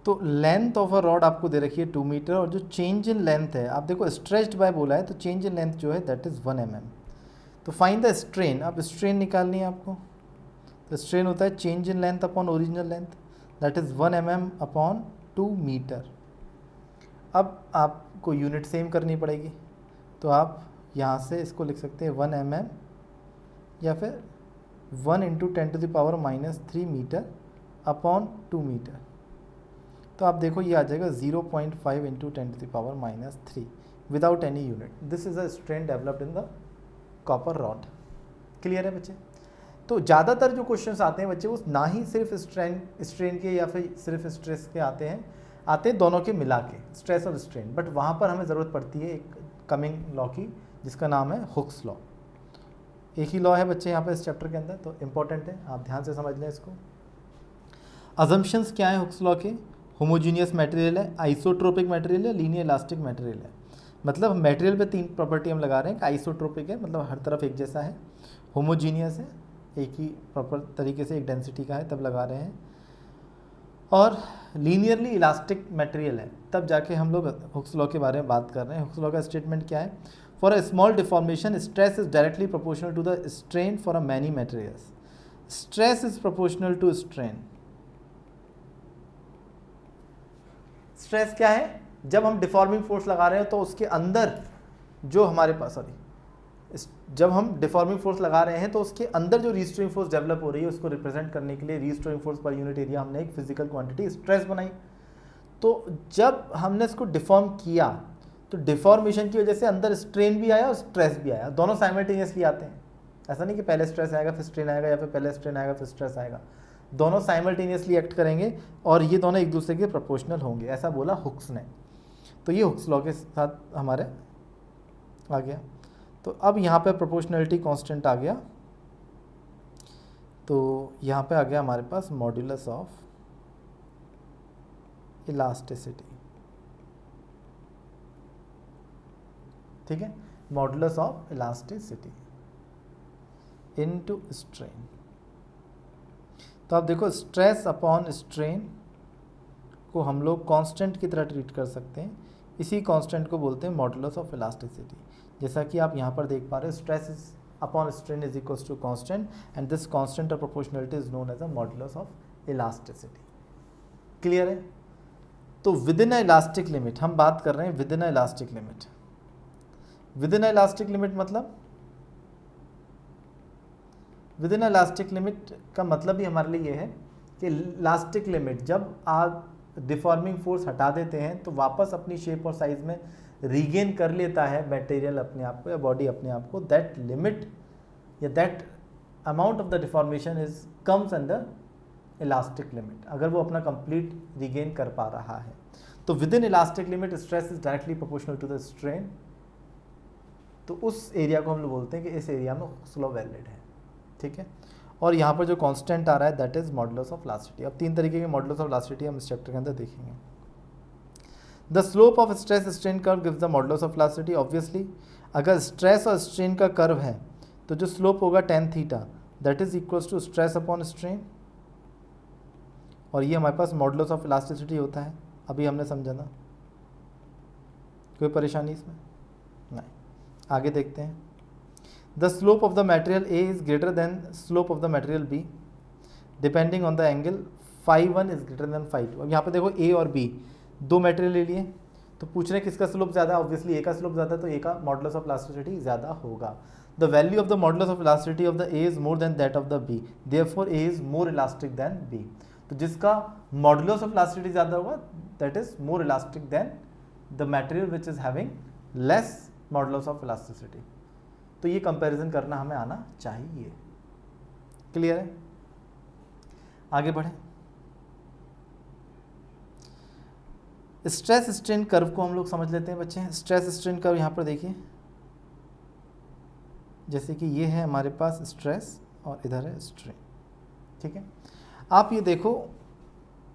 तो length of a rod आपको दे रखी है 2 metre, और जो चेंज इन लेंथ है, आप देखो स्ट्रेच्ड बाय बोला है तो चेंज इन लेंथ जो है दैट इज 1 mm। तो फाइंड द स्ट्रेन, अब स्ट्रेन निकालनी है आपको। तो स्ट्रेन होता है change in length upon original length, that is 1 mm upon 2 metre. अब आपको यूनिट सेम करनी पड़ेगी, तो आप यहाँ से इसको लिख सकते हैं 1 mm या फिर 1 इंटू 10⁻³ मीटर अपॉन 2 मीटर। तो आप देखो ये आ जाएगा 0.5 into 10⁻³ without any unit. This is a strain developed in the copper rod. Clear है बच्चे? तो ज़्यादातर जो क्वेश्चंस आते हैं बच्चे वो ना ही सिर्फ स्ट्रेन के या फिर सिर्फ स्ट्रेस के आते हैं दोनों के मिला के, स्ट्रेस और स्ट्रेन, बट वहाँ पर हमें ज़रूरत पड़ती है एक कमिंग लॉ की जिसका नाम है हुक्स लॉ। एक ही लॉ है बच्चे यहाँ पर इस चैप्टर के अंदर, तो इम्पॉर्टेंट है, आप ध्यान से समझ लें इसको। अजम्पशंस क्या है हुक्स लॉ के? होमोजीनियस मटेरियल है, आइसोट्रोपिक मटेरियल है, लीनियर इलास्टिक मटेरियल है। मतलब मटेरियल पे 3 प्रॉपर्टी हम लगा रहे हैं कि आइसोट्रोपिक है, मतलब हर तरफ एक जैसा है, होमोजीनियस है, एक ही प्रॉपर तरीके से एक डेंसिटी का है तब लगा रहे हैं, और लीनियरली इलास्टिक मटेरियल है, तब जाके हम लोग हुक्स लॉ के बारे में बात कर रहे हैं। हुक्स लॉ का स्टेटमेंट क्या है? For a small deformation stress is directly proportional to the strain for a many materials. Stress is proportional to strain. Stress क्या है? जब हम डिफॉर्मिंग फोर्स लगा रहे हैं तो उसके अंदर जो हमारे पास जब हम डिफॉर्मिंग फोर्स लगा रहे हैं तो उसके अंदर जो रिस्टोरिंग फोर्स डेवलप हो रही है उसको रिप्रेजेंट करने के लिए रिस्टोरिंग फोर्स पर यूनिट एरिया हमने एक फिजिकल क्वांटिटी स्ट्रेस बनाई। तो जब हमने इसको डिफॉर्म किया तो डिफॉर्मेशन की वजह से अंदर स्ट्रेन भी आया और स्ट्रेस भी आया, दोनों साइमल्टेनियसली आते हैं। ऐसा नहीं कि पहले स्ट्रेस आएगा फिर स्ट्रेन आएगा या फिर पहले स्ट्रेन आएगा फिर स्ट्रेस आएगा, दोनों साइमल्टेनियसली एक्ट करेंगे और ये दोनों एक दूसरे के प्रोपोर्शनल होंगे, ऐसा बोला हुक्स ने। तो ये हुक्स लॉ के साथ हमारे आ गया। तो अब यहाँ पे प्रोपोर्शनलिटी कांस्टेंट आ गया, तो यहाँ पे आ गया हमारे पास मॉड्यूलस ऑफ इलास्टिसिटी। ठीक है, modulus of elasticity into strain. तो आप देखो स्ट्रेस अपॉन स्ट्रेन को हम लोग कांस्टेंट की तरह ट्रीट कर सकते हैं, इसी कांस्टेंट को बोलते हैं मॉड्यूलस ऑफ इलास्टिसिटी। जैसा कि आप यहाँ पर देख पा रहे हो, stress is upon strain is equals to constant and this constant of proportionality is known as a modulus of elasticity. Clear है? तो within a elastic limit हम बात कर रहे हैं, within a elastic limit. Within a elastic limit मतलब, within a elastic limit का मतलब ही हमारे लिए ये है कि इलास्टिक लिमिट जब आप डिफॉर्मिंग फोर्स हटा देते हैं तो वापस अपनी शेप और साइज में रीगेन कर लेता है मटेरियल अपने आप को या बॉडी अपने आप को। दैट लिमिट या that amount of the deformation is comes under elastic limit, अगर वो अपना कंप्लीट रीगेन कर पा रहा है। तो within elastic limit stress is directly proportional to the strain. तो उस एरिया को हम लोग बोलते हैं कि इस एरिया में हुक्स लॉ वैलिड है। ठीक है, और यहाँ पर जो कांस्टेंट आ रहा है that is modulus of elasticity. अब 3 तरीके के मॉडुलस ऑफ इलास्टिसिटी हम इस चैप्टर के अंदर देखेंगे। The slope of stress strain curve gives the modulus of elasticity. Obviously अगर स्ट्रेस और स्ट्रेन का कर्व है तो जो स्लोप होगा tan theta that is equals to stress upon strain, और ये हमारे पास मॉडुलस ऑफ इलास्टिसिटी होता है, अभी हमने समझा था। कोई परेशानी इसमें नहीं। आगे देखते हैं। The slope of the material A is greater than slope of the material B depending on the angle phi 1 is greater than phi 2। अब यहाँ पे देखो ए और बी दो मटेरियल ले लिए, तो पूछ रहे हैं किसका स्लोप ज़्यादा है। ऑब्वियसली ए का स्लोप ज़्यादा है, तो ए का मॉडुलस ऑफ इलास्टिसिटी ज़्यादा होगा। The value of the modulus of elasticity of the A is more than that of the B, therefore A is more elastic than B. तो जिसका मॉडुलस ऑफ इलास्टिसिटी ज़्यादा होगा that is more elastic than the material which is having less modulus of elasticity. तो ये comparison करना हमें आना चाहिए। क्लियर है? आगे बढ़े। स्ट्रेस स्ट्रेन कर्व को हम लोग समझ लेते हैं बच्चे। स्ट्रेस स्ट्रेन कर्व यहाँ पर देखिए, जैसे कि ये है हमारे पास स्ट्रेस और इधर है स्ट्रेन, ठीक है। आप ये देखो,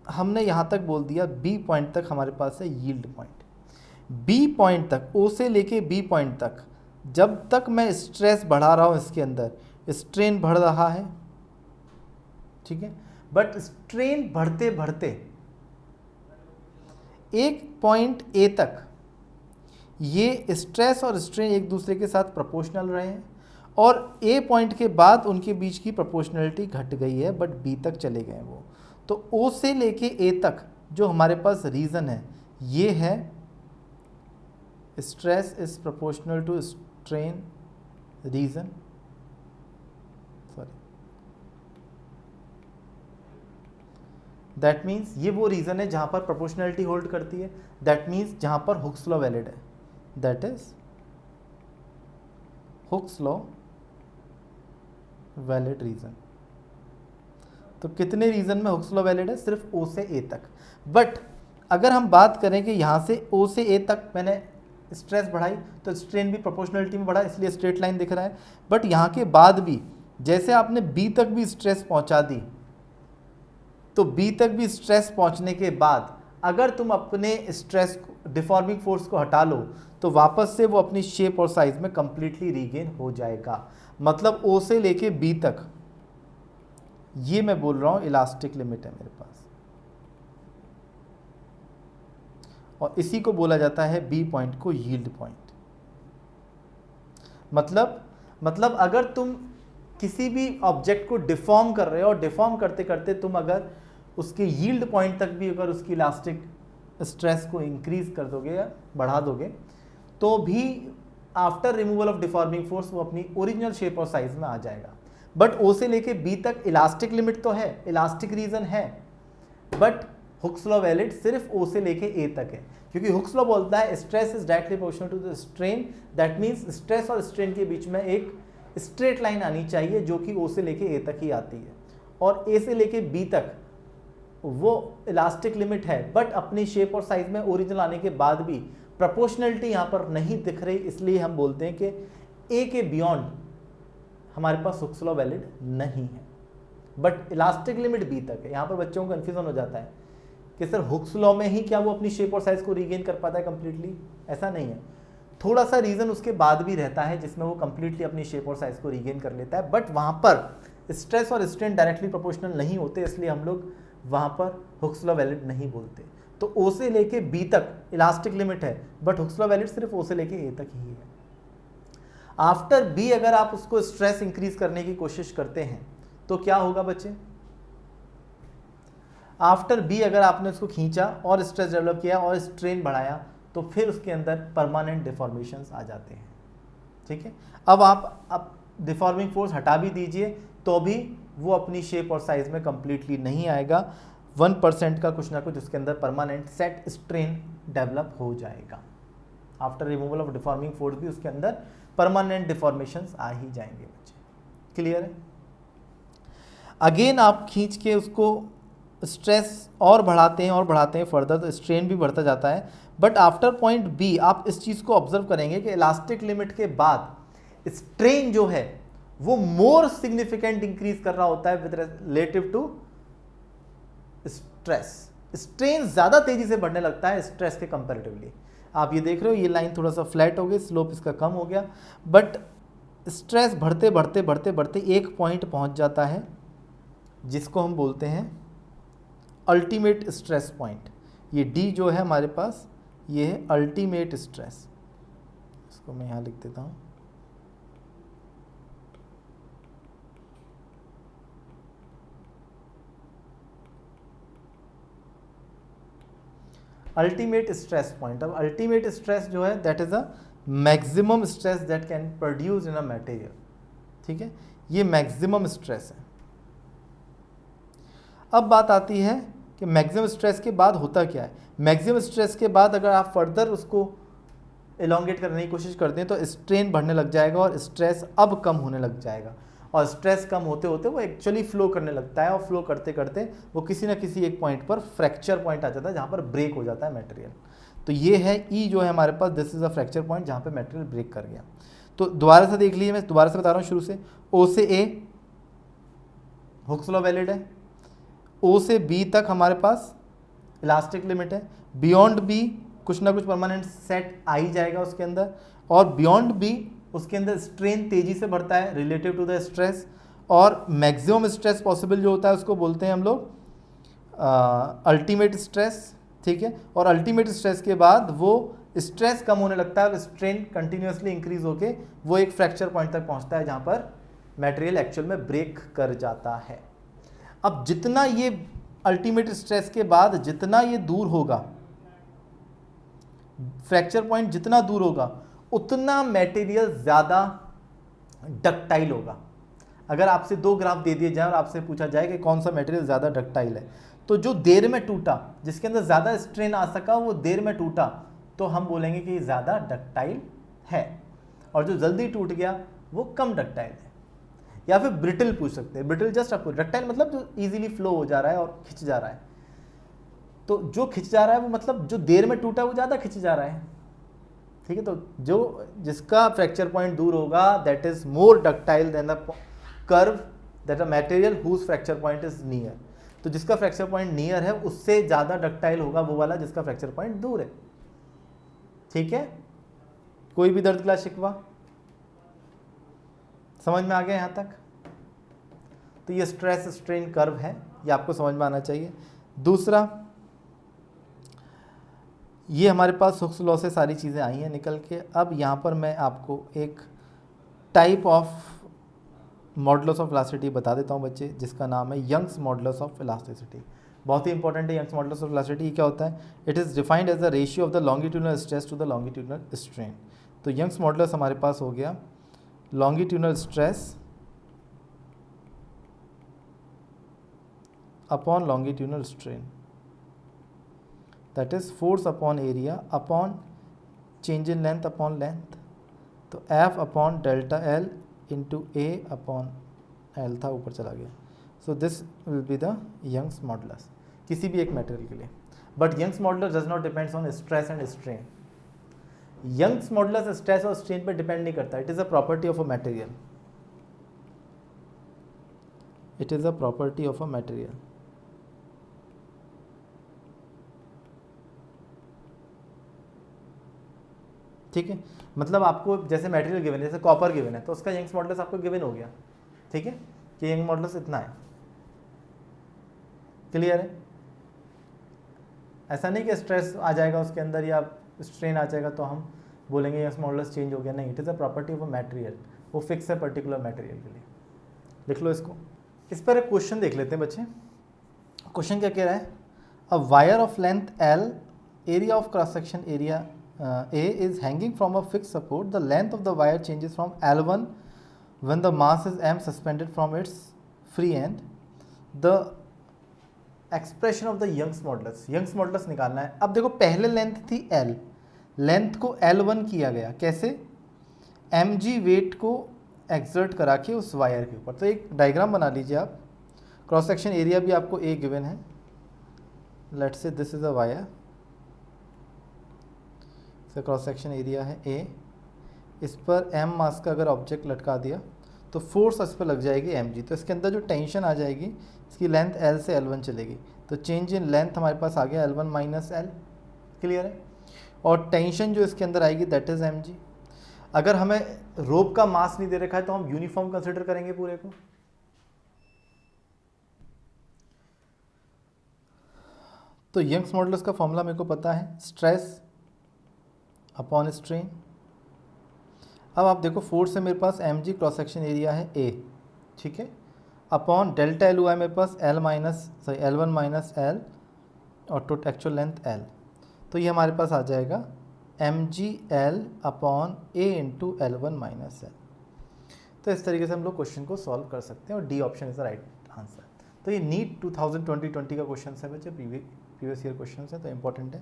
हमने यहाँ तक बोल दिया बी पॉइंट तक हमारे पास है यील्ड पॉइंट। बी पॉइंट तक, ओ से लेके बी पॉइंट तक जब तक मैं स्ट्रेस बढ़ा रहा हूँ इसके अंदर स्ट्रेन बढ़ रहा है, ठीक है। बट स्ट्रेन बढ़ते बढ़ते एक पॉइंट ए तक ये स्ट्रेस और स्ट्रेन एक दूसरे के साथ प्रोपोर्शनल रहे हैं, और ए पॉइंट के बाद उनके बीच की प्रोपोर्शनलिटी घट गई है, बट बी तक चले गए वो। तो ओ से लेके ए तक जो हमारे पास रीजन है ये है stress is proportional to strain region, that means ये वो रीजन है जहां पर प्रोपोर्शनलिटी होल्ड करती है। दैट मीन्स जहां पर हुक्स लॉ वैलिड है, that is Hooke's law valid region. तो कितने रीजन में हुक्स लॉ वैलिड है? सिर्फ ओ से ए तक। बट अगर हम बात करें कि यहाँ से ओ से ए तक मैंने स्ट्रेस बढ़ाई तो स्ट्रेन भी प्रोपोर्शनलिटी में बढ़ा, इसलिए स्ट्रेट लाइन दिख रहा है। बट यहाँ के बाद भी जैसे आपने बी तक भी स्ट्रेस पहुँचा दी, तो बी तक भी स्ट्रेस पहुँचने के बाद अगर तुम अपने स्ट्रेस डिफॉर्मिंग फोर्स को हटा लो तो वापस से वो अपनी शेप और साइज में कंप्लीटली रीगेन हो जाएगा। मतलब ओ से लेके बी तक ये मैं बोल रहा हूँ इलास्टिक लिमिट है मेरे पास, और इसी को बोला जाता है बी पॉइंट को यील्ड पॉइंट। मतलब अगर तुम किसी भी ऑब्जेक्ट को डिफॉर्म कर रहे हो और डिफॉर्म करते करते तुम अगर उसके यील्ड पॉइंट तक भी अगर उसकी इलास्टिक स्ट्रेस को इंक्रीज कर दोगे या बढ़ा दोगे, तो भी after removal of deforming force वो अपनी ओरिजिनल शेप और साइज में आ जाएगा। बट ओ से लेके बी तक इलास्टिक लिमिट तो है, इलास्टिक रीजन है, बट हुक्स लॉ वैलिड सिर्फ ओ से लेके ए तक है, क्योंकि हुक्स लॉ बोलता है stress is directly proportional to the strain. That means stress और स्ट्रेन के बीच में एक स्ट्रेट लाइन आनी चाहिए जो कि ओ से लेके ए तक ही आती है, और ए से लेके बी तक वो इलास्टिक लिमिट है, बट अपनी शेप और साइज में ओरिजिनल आने के बाद भी प्रोपोर्शनलिटी यहाँ पर नहीं दिख रही, इसलिए हम बोलते हैं कि ए के बियॉन्ड हमारे पास हुक्स लॉ वैलिड नहीं है, बट इलास्टिक लिमिट बी तक है। यहाँ पर बच्चों को कन्फ्यूजन हो जाता है कि सर हुक्स लॉ में ही क्या वो अपनी शेप और साइज को रीगेन कर पाता है कंप्लीटली? ऐसा नहीं है, थोड़ा सा रीजन उसके बाद भी रहता है जिसमें वो कंप्लीटली अपनी शेप और साइज को रीगेन कर लेता है, बट वहाँ पर स्ट्रेस और स्ट्रेन डायरेक्टली प्रोपोर्शनल नहीं होते, इसलिए हम लोग वहाँ पर हुक्स लॉ वैलिड नहीं बोलते। तो ओ से लेके बी तक इलास्टिक लिमिट है, बट हुक्स लॉ वैलिड सिर्फ ओ से लेके ए तक ही है। आफ्टर बी अगर आप उसको स्ट्रेस इंक्रीज करने की कोशिश करते हैं तो क्या होगा बच्चे? आफ्टर बी अगर आपने उसको खींचा और स्ट्रेस डेवलप किया और स्ट्रेन बढ़ाया, तो फिर उसके अंदर परमानेंट डिफॉर्मेशंस आ जाते हैं, ठीक है। अब आप डिफॉर्मिंग फोर्स हटा भी दीजिए तो भी वो अपनी शेप और साइज में कंप्लीटली नहीं आएगा। 1% का कुछ ना कुछ उसके अंदर परमानेंट सेट स्ट्रेन डेवलप हो जाएगा। After removal of deforming force भी उसके अंदर परमानेंट डिफॉर्मेशंस आ ही जाएंगे बच्चे। क्लियर है? अगेन आप खींच के उसको स्ट्रेस और बढ़ाते हैं फर्दर, तो स्ट्रेन भी बढ़ता जाता है। बट आफ्टर पॉइंट बी आप इस चीज़ को ऑब्जर्व करेंगे कि इलास्टिक लिमिट के बाद स्ट्रेन जो है वो मोर सिग्निफिकेंट इंक्रीज कर रहा होता है with relative to stress. Strain ज़्यादा तेजी से बढ़ने लगता है स्ट्रेस के कंपैरेटिवली। आप ये देख रहे हो, ये लाइन थोड़ा सा फ्लैट हो गई, स्लोप इसका कम हो गया, बट स्ट्रेस बढ़ते बढ़ते बढ़ते बढ़ते एक पॉइंट पहुंच जाता है जिसको हम बोलते हैं अल्टीमेट स्ट्रेस पॉइंट। ये डी जो है हमारे पास, ये है अल्टीमेट स्ट्रेस। इसको मैं यहाँ लिख देता हूँ। Ultimate stress point. अब अल्टीमेट स्ट्रेस जो है that is a maximum stress that can produce in a material. ठीक है, ये मैक्सिमम स्ट्रेस है। अब बात आती है कि मैक्सिमम स्ट्रेस के बाद होता क्या है। मैक्सिमम स्ट्रेस के बाद अगर आप फर्दर उसको एलोंगेट करने की कोशिश करते हैं तो स्ट्रेन बढ़ने लग जाएगा और स्ट्रेस अब कम होने लग जाएगा, और स्ट्रेस कम होते होते वो एक्चुअली फ्लो करने लगता है, और फ्लो करते करते वो किसी ना किसी एक पॉइंट पर फ्रैक्चर पॉइंट आ जाता है जहाँ पर ब्रेक हो जाता है मटेरियल। तो ये है ई जो है हमारे पास, this is a fracture point जहाँ पे मटेरियल ब्रेक कर गया। तो दोबारा से देख लीजिए, मैं दोबारा से बता रहा हूँ शुरू से। ओ से ए हुक्स लॉ वैलिड है, ओ से बी तक हमारे पास इलास्टिक लिमिट है, बियॉन्ड बी कुछ ना कुछ परमानेंट सेट आ ही जाएगा उसके अंदर, और बियॉन्ड बी उसके अंदर स्ट्रेन तेजी से बढ़ता है रिलेटिव टू द स्ट्रेस, और मैक्सिमम स्ट्रेस पॉसिबल जो होता है उसको बोलते हैं हम लोग अल्टीमेट स्ट्रेस। ठीक है, और अल्टीमेट स्ट्रेस के बाद वो स्ट्रेस कम होने लगता है और स्ट्रेन कंटिन्यूसली इंक्रीज होके वो एक फ्रैक्चर पॉइंट तक पहुंचता है जहां पर मटेरियल एक्चुअल में ब्रेक कर जाता है। अब जितना ये अल्टीमेट स्ट्रेस के बाद जितना ये दूर होगा, फ्रैक्चर पॉइंट जितना दूर होगा, उतना मटेरियल ज़्यादा डक्टाइल होगा। अगर आपसे दो ग्राफ दे दिए जाए और आपसे पूछा जाए कि कौन सा मटेरियल ज़्यादा डक्टाइल है, तो जो देर में टूटा, जिसके अंदर ज़्यादा स्ट्रेन आ सका, वो देर में टूटा, तो हम बोलेंगे कि ज़्यादा डक्टाइल है, और जो जल्दी टूट गया वो कम डक्टाइल है। या फिर ब्रिटल पूछ सकते हैं। ब्रिटल जस्ट आपको, डक्टाइल मतलब जो इजीली फ्लो हो जा रहा है और खिंच जा रहा है। तो जो खिंच जा रहा है वो मतलब जो देर में टूटा वो ज़्यादा खिंच जा रहा है। ठीक है, तो जो जिसका फ्रैक्चर पॉइंट दूर होगा that is more ductile than the curve that a material whose fracture point is near. तो जिसका फ्रैक्चर पॉइंट नियर है उससे ज़्यादा डक्टाइल होगा वो वाला जिसका फ्रैक्चर पॉइंट दूर है। ठीक है, कोई भी दर्द, क्लास, शिकवा समझ में आ गया यहाँ तक? तो ये स्ट्रेस स्ट्रेन कर्व है, ये आपको समझ में आना चाहिए। दूसरा, ये हमारे पास हुक्स लॉ से सारी चीज़ें आई हैं निकल के। अब यहाँ पर मैं आपको एक type of modulus of elasticity बता देता हूँ बच्चे, जिसका नाम है यंग्स मॉडुलस ऑफ इलास्टिसिटी। बहुत ही इंपॉर्टेंट है यंग्स मॉडुलस ऑफ इलास्टिसिटी। क्या होता है? It is defined as the ratio of the longitudinal stress to the longitudinal strain. तो यंग्स मॉडुलस हमारे पास हो गया longitudinal stress upon longitudinal strain, that is force upon area upon change in length upon length। तो F upon delta L into A upon L था, ऊपर चला गया। so this will be the Young's modulus किसी भी एक material के लिए। but Young's modulus does not depends on stress and strain। Young's modulus stress और strain पर डिपेंड नहीं करता। it is a property of a material। it is a property of a material। ठीक है, मतलब आपको जैसे मटेरियल गिवन है, जैसे कॉपर गिवन है, तो उसका यंग्स मॉडुलस आपको गिवन हो गया। ठीक है, कि यंग मॉडुलस इतना है। क्लियर है? ऐसा नहीं कि स्ट्रेस आ जाएगा उसके अंदर या स्ट्रेन आ जाएगा तो हम बोलेंगे यंग्स मॉडुलस चेंज हो गया। नहीं, it is a property of a material, वो फिक्स है पर्टिकुलर मटेरियल के लिए। लिख लो इसको। इस पर एक क्वेश्चन देख लेते हैं बच्चे। क्वेश्चन क्या कह रहा है? A wire of length L, area of cross section area A is hanging from a fixed support. The length of the wire changes from L1 when the mass is M suspended from its free end. The expression of the Young's modulus, Young's modulus निकालना है। अब देखो, पहले length थी L, length को L1 किया गया। कैसे? mg वेट को एक्सर्ट करा के उस वायर के ऊपर। तो एक डायग्राम बना लीजिए आप। क्रॉस सेक्शन एरिया भी आपको A गिवन है। Let's say this is a wire, cross section area है A। इस पर M मास का अगर ऑब्जेक्ट लटका दिया तो फोर्स इस पर लग जाएगी mg। तो इसके अंदर जो टेंशन आ जाएगी, इसकी लेंथ L से L1 चलेगी, तो चेंज इन लेंथ हमारे पास आ गया L1 माइनस L। क्लियर है? और टेंशन जो इसके अंदर आएगी दैट इज mg। अगर हमें रोप का मास नहीं दे रखा है तो हम यूनिफॉर्म कंसिडर करेंगे पूरे को। तो यंग्स मॉडुलस का फॉर्मूला मेरे को पता है, स्ट्रेस अपॉन स्ट्रेन। अब आप देखो फोर्स से मेरे पास mg क्रॉस सेक्शन एरिया है A, ठीक है, अपॉन डेल्टा एल हुआ है मेरे पास L1 माइनस L और टोट एक्चुअल लेंथ L। तो ये हमारे पास आ जाएगा mg L upon A into L1 minus L। तो इस तरीके से हम लोग क्वेश्चन को सॉल्व कर सकते हैं और D option is the right answer. तो ये नीट 2020 का क्वेश्चन है बच्चे, प्रीवियस ईयर क्वेश्चन है, तो इंपॉर्टेंट है।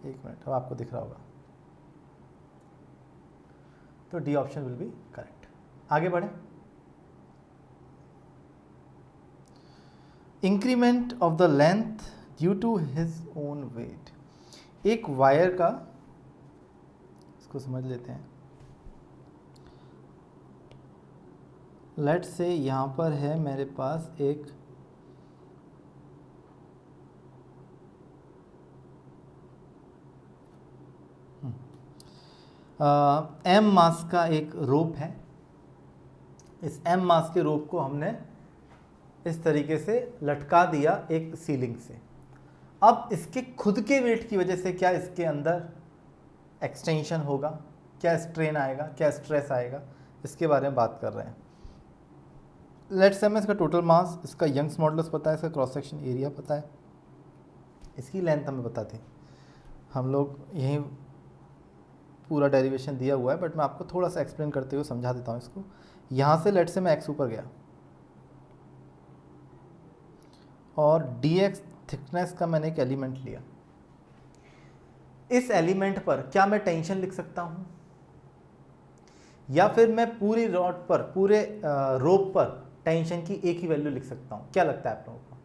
एक मिनट, अब आपको दिख रहा होगा। तो D option will be correct. आगे बढ़े। Increment of the length due to his own weight. एक वायर का, इसको समझ लेते हैं। लेट से यहाँ पर है मेरे पास एक एम मास का एक रोप है। इस एम मास के रोप को हमने इस तरीके से लटका दिया एक सीलिंग से। अब इसके खुद के वेट की वजह से क्या इसके अंदर एक्सटेंशन होगा, क्या स्ट्रेन आएगा, क्या स्ट्रेस आएगा, इसके बारे में बात कर रहे हैं। लेट्स से हमें इसका टोटल मास, इसका यंग्स मॉडुलस पता है, इसका क्रॉस सेक्शन एरिया पता है, इसकी लेंथ हमें पता थी। हम लोग यहीं पूरा डेरिवेशन दिया हुआ है, बट मैं आपको थोड़ा सा एक्सप्लेन करते हुए समझा देता हूँ इसको। यहाँ से लेट से मैं एक्स ऊपर गया और dx थिकनेस का मैंने एक एलिमेंट लिया। इस एलिमेंट पर क्या मैं टेंशन लिख सकता हूँ, या फिर मैं पूरी रॉड पर, पूरे रोप पर टेंशन की एक ही वैल्यू लिख सकता हूँ? क्या लगता है आप लोगों को?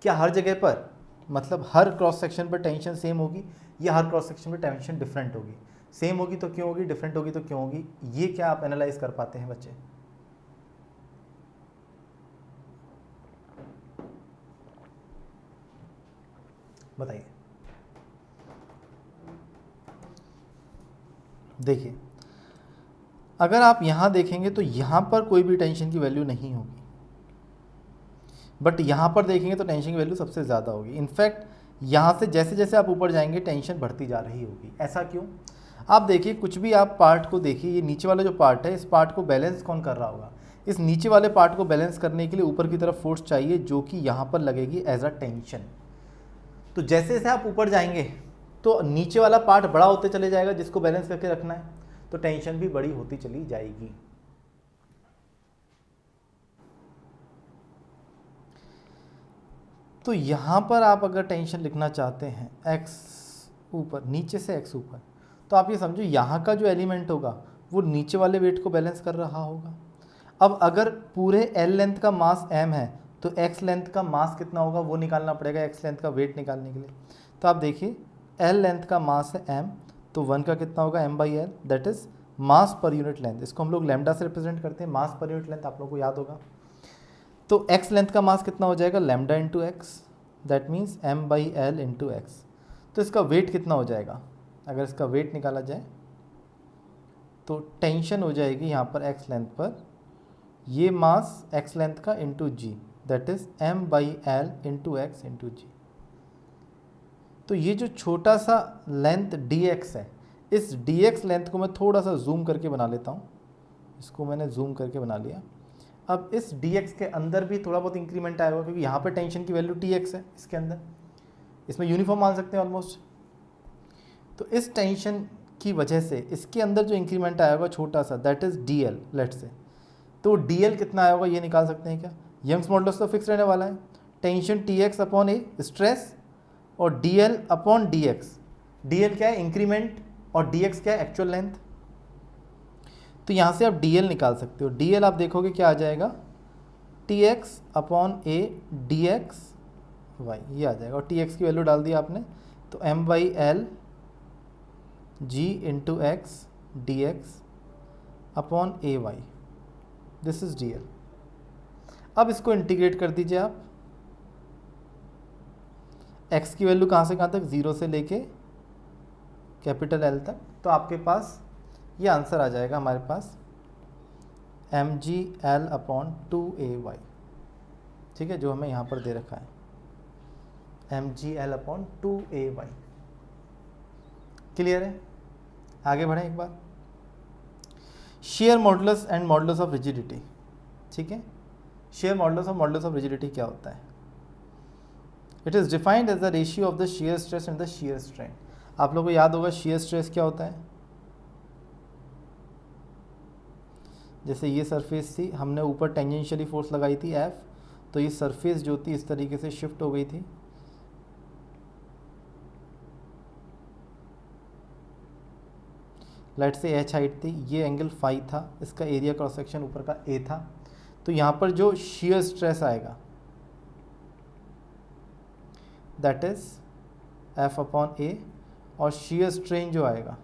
क्या हर जगह पर, मतलब हर क्रॉस सेक्शन पर टेंशन सेम होगी, या हर क्रॉस सेक्शन पर टेंशन डिफरेंट होगी? सेम होगी तो क्यों होगी, डिफरेंट होगी तो क्यों होगी? ये क्या आप एनालाइज कर पाते हैं बच्चे? बताइए। देखिए, अगर आप यहां देखेंगे तो यहां पर कोई भी टेंशन की वैल्यू नहीं होगी, बट यहां पर देखेंगे तो टेंशन की वैल्यू सबसे ज़्यादा होगी। इनफैक्ट यहां से जैसे जैसे आप ऊपर जाएंगे टेंशन बढ़ती जा रही होगी। ऐसा क्यों? आप देखिए, कुछ भी आप पार्ट को देखिए, ये नीचे वाला जो पार्ट है, इस पार्ट को बैलेंस कौन कर रहा होगा? इस नीचे वाले पार्ट को बैलेंस करने के लिए ऊपर की तरफ फोर्स चाहिए, जो कि यहाँ पर लगेगी एज अ टेंशन। तो जैसे जैसे आप ऊपर जाएंगे तो नीचे वाला पार्ट बड़ा होते चले जाएगा, जिसको बैलेंस करके रखना है, तो टेंशन भी बड़ी होती चली जाएगी। तो यहाँ पर आप अगर टेंशन लिखना चाहते हैं x ऊपर, नीचे से x ऊपर, तो आप ये समझो यहाँ का जो एलिमेंट होगा वो नीचे वाले वेट को बैलेंस कर रहा होगा। अब अगर पूरे L लेंथ का मास m है तो x लेंथ का मास कितना होगा वो निकालना पड़ेगा, x लेंथ का वेट निकालने के लिए। तो आप देखिए, L लेंथ का मास है m, तो 1 का कितना होगा m/l, that is mass per unit length. इसको हम लोग लैम्डा से रिप्रेजेंट करते हैं, मास पर यूनिट लेंथ आप लोगों को याद होगा। तो x लेंथ का मास कितना हो जाएगा, lambda into x, that means m/l into x. तो इसका वेट कितना हो जाएगा? अगर इसका वेट निकाला जाए तो टेंशन हो जाएगी यहाँ पर x लेंथ पर, ये मास x लेंथ का into g, that is m/l into X into G. तो ये जो छोटा सा लेंथ dx है, इस dx लेंथ को मैं थोड़ा सा जूम करके बना लेता हूँ। इसको मैंने जूम करके बना लिया। अब इस dx के अंदर भी थोड़ा बहुत इंक्रीमेंट आएगा, क्योंकि यहाँ पे टेंशन की वैल्यू tx है, इसके अंदर इसमें यूनिफॉर्म मान सकते हैं ऑलमोस्ट। तो इस टेंशन की वजह से इसके अंदर जो इंक्रीमेंट आएगा छोटा सा, दैट इज dl लेट से। तो dl कितना आया होगा ये निकाल सकते हैं क्या? यंग्स मॉडुलस तो फिक्स रहने वाला है, टेंशन tx अपॉन ए स्ट्रेस, और dl अपॉन dx। dl क्या है? इंक्रीमेंट, और dx क्या है? Actual length. तो यहाँ से आप dl निकाल सकते हो। dl आप देखोगे क्या आ जाएगा, tx अपॉन ए dx y, ये आ जाएगा। और tx की वैल्यू डाल दी आपने, तो m/l g into X D X upon A Y, this is dl। अब इसको इंटीग्रेट कर दीजिए आप। x की वैल्यू कहाँ से कहाँ तक, 0 से लेके कैपिटल L तक। तो आपके पास ये आंसर आ जाएगा हमारे पास mgl/2ay, ठीक है, जो हमें यहाँ पर दे रखा है mgl/2ay। क्लियर है? आगे बढ़ें एक बार। Shear modulus and modulus of rigidity, ठीक है। शेयर मॉडुलस और मॉडुलस ऑफ रिजिडिटी क्या होता है? It is defined as the ratio of the shear stress and the shear strain. आप लोगों को याद होगा शेयर स्ट्रेस क्या होता है? जैसे ये सरफेस थी, हमने ऊपर टेंजेंशियली फोर्स लगाई थी F, तो ये सरफेस जो थी इस तरीके से शिफ्ट हो गई थी। लेट से H हाइट थी, ये एंगल फाई था, इसका एरिया क्रॉस सेक्शन ऊपर का A था। तो यहाँ पर जो शेयर स्ट्रेस आएगा दैट इज F/A, और शेयर स्ट्रेन जो आएगा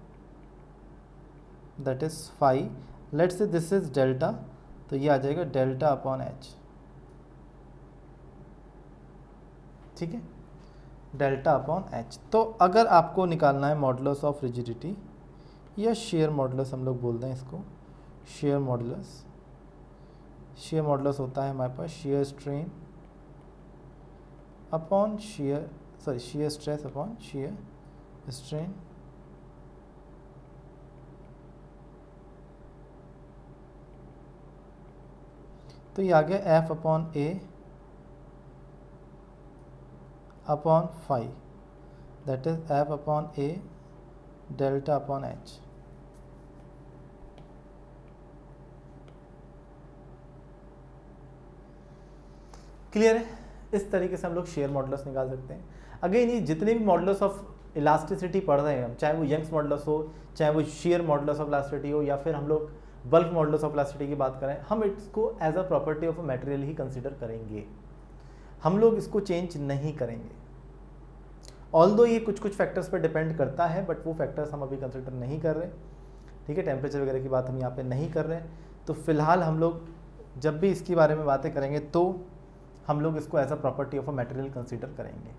दैट इज फाई। लेट से दिस इज डेल्टा, तो ये आ जाएगा डेल्टा/H, ठीक है, डेल्टा/H। तो अगर आपको निकालना है मॉडुलस ऑफ रिजिडिटी या शेयर मॉडुलस, हम लोग बोलते हैं इसको शेयर मॉडुलस। शेयर मॉडुलस होता है हमारे पास shear strain upon shear stress upon shear strain. तो ये आ गया F/A upon phi, that is F/A डेल्टा/H। क्लियर है? इस तरीके से हम लोग शेयर मॉडुलस निकाल सकते हैं। अगेन ये जितने भी मॉडुलस ऑफ इलास्टिसिटी पढ़ रहे हैं हम, चाहे वो यंग्स मॉडुलस हो, चाहे वो शेयर मॉडुलस ऑफ इलास्टिसिटी हो, या फिर हम लोग बल्क मॉडुलस ऑफ इलास्टिसिटी की बात करें, हम इसको as a property of a material ही कंसिडर करेंगे। हम लोग इसको चेंज नहीं करेंगे। ऑल्दो ये कुछ कुछ फैक्टर्स पर डिपेंड करता है, बट वो फैक्टर्स हम अभी कंसिडर नहीं कर रहे, ठीक है। टेम्परेचर वगैरह की बात हम यहाँ पे नहीं कर रहे। तो फिलहाल हम लोग जब भी इसके बारे में बातें करेंगे तो हम लोग इसको as a property of a material consider करेंगे।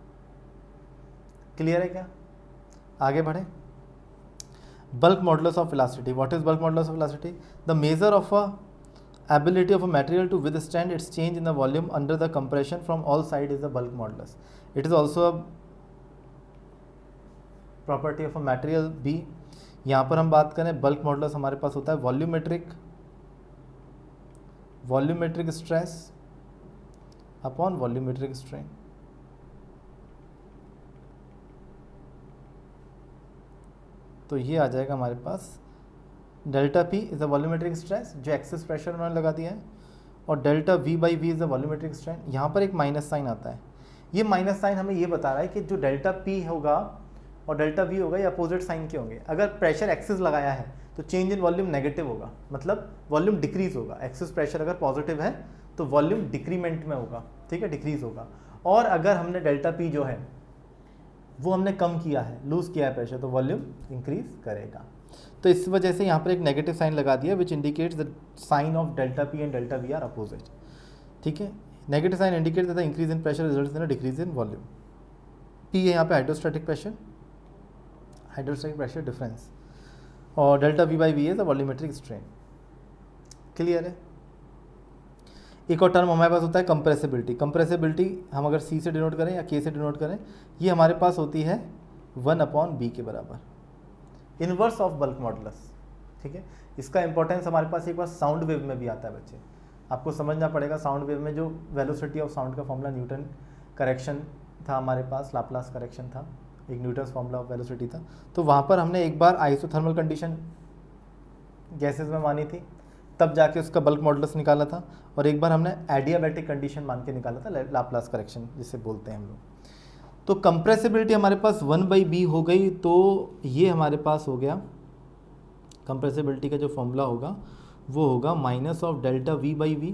क्लियर है क्या? आगे बढ़े। Bulk modulus of elasticity. What is bulk modulus of elasticity? The measure of a ability of a material to withstand its change in the volume under the compression from all sides is the bulk modulus. It is also a property of a material B। यहाँ पर हम बात करें bulk modulus, हमारे पास होता है volumetric stress upon volumetric strain. तो ये आ जाएगा हमारे पास delta P is the volumetric stress, जो एक्सेस प्रेशर उन्होंने लगा दिया है, और delta V/V is the volumetric strain. यहाँ पर एक माइनस साइन आता है। ये माइनस साइन हमें ये बता रहा है कि जो डेल्टा P होगा और डेल्टा V होगा ये अपोजिट साइन के होंगे। अगर प्रेशर एक्सेस लगाया है तो चेंज इन वॉल्यूम नेगेटिव होगा, मतलब वॉल्यूम डिक्रीज होगा। एक्सेस प्रेशर अगर पॉजिटिव है तो वॉल्यूम डिक्रीमेंट में होगा, ठीक है, डिक्रीज होगा। और अगर हमने डेल्टा P जो है वो हमने कम किया है, लूज किया है प्रेशर, तो वॉल्यूम इंक्रीज करेगा। तो इस वजह से यहाँ पर एक नेगेटिव साइन लगा दिया which indicates the sign of delta P and delta V are opposite, ठीक है। Negative sign indicate the increase in pressure results in a decrease in volume. P है यहाँ पे हाइड्रोस्टैटिक प्रेशर डिफरेंस, और delta V/V is the volumetric strain. Clear है? एक और term हमारे पास होता है कंप्रेसिबिलिटी। कंप्रेसिबिलिटी हम अगर C से डिनोट करें या K से डिनोट करें, ये हमारे पास होती है 1/B के बराबर, इनवर्स ऑफ बल्क मॉडुलस, ठीक है। इसका इंपॉर्टेंस हमारे पास एक बार साउंड वेव में भी आता है बच्चे, आपको समझना पड़ेगा। साउंड वेव में जो वेलोसिटी ऑफ साउंड का फॉर्मूला न्यूटन करेक्शन था हमारे पास, लाप्लास करेक्शन था, एक न्यूटन्स फॉर्मूला ऑफ वेलोसिटी था। तो वहाँ पर हमने एक बार आइसोथर्मल कंडीशन गैसेस में मानी थी, तब जाके उसका बल्क मॉडुलस निकाला था, और एक बार हमने एडियाबैटिक कंडीशन मान के निकाला था, लाप्लास करेक्शन जिसे बोलते हैं हम लोग। तो कंप्रेसिबिलिटी हमारे पास 1/B हो गई, तो ये हमारे पास हो गया कंप्रेसिबिलिटी का जो फॉर्मूला होगा वो होगा minus of delta V/V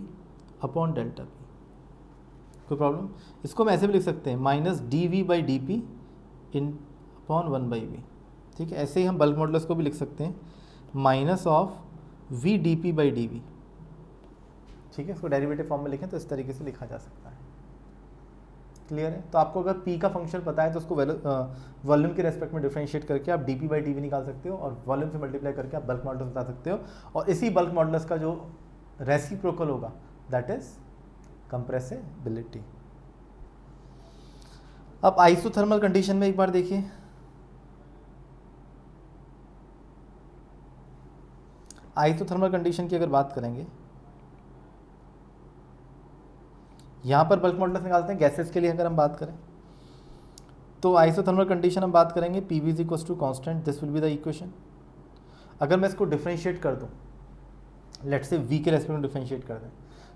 upon delta P। कोई प्रॉब्लम? इसको हम ऐसे भी लिख सकते हैं माइनस dV/dP इन अपॉन 1/V, ठीक है। ऐसे ही हम बल्क मॉडुलस को भी लिख सकते हैं माइनस ऑफ VdP/dV, ठीक है। इसको डेरिवेटिव फॉर्म में लिखें तो इस तरीके से लिखा जा सकता है। क्लियर है? तो आपको अगर पी का फंक्शन पता है तो उसको वॉल्यूम के रेस्पेक्ट में डिफरेंशिएट करके आप डीपी बाई डीवी निकाल सकते हो और वॉल्यूम से मल्टीप्लाई करके आप बल्क मॉडुलस बता सकते हो, और इसी बल्क मॉडुलस का जो रेसिप्रोकल होगा दैट इज कंप्रेसिबिलिटी। अब आइसोथर्मल कंडीशन में एक बार देखिए, आइसोथर्मल कंडीशन की अगर बात करेंगे, यहाँ पर बल्क मॉडुलस निकालते हैं गैसेस के लिए अगर हम बात करें, तो आइसोथर्मल कंडीशन हम बात करेंगे P is equal to constant, this will be the equation. अगर मैं इसको डिफरेंशिएट कर दूँ, लेट से वी के रेस्पेक्ट में डिफरेंशिएट कर दें,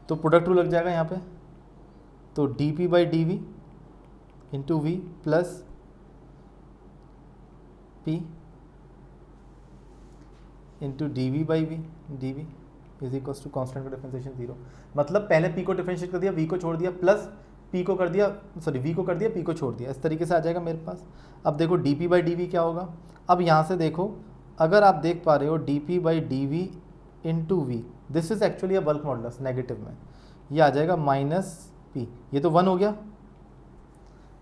तो प्रोडक्ट रूल लग जाएगा यहाँ पे, तो D P by D V into V plus P into D V by V D V is equal to constant का डिफरेंशिएशन 0। मतलब पहले पी को डिफरेंशिएट कर दिया, वी को छोड़ दिया, प्लस पी को कर दिया, सॉरी वी को कर दिया, पी को छोड़ दिया, इस तरीके से आ जाएगा मेरे पास। अब देखो D P by D V क्या होगा, अब यहाँ से देखो, अगर आप देख पा रहे हो D P by D V into V, this is actually a bulk modulus negative में, ये आ जाएगा माइनस पी, ये तो 1 हो गया,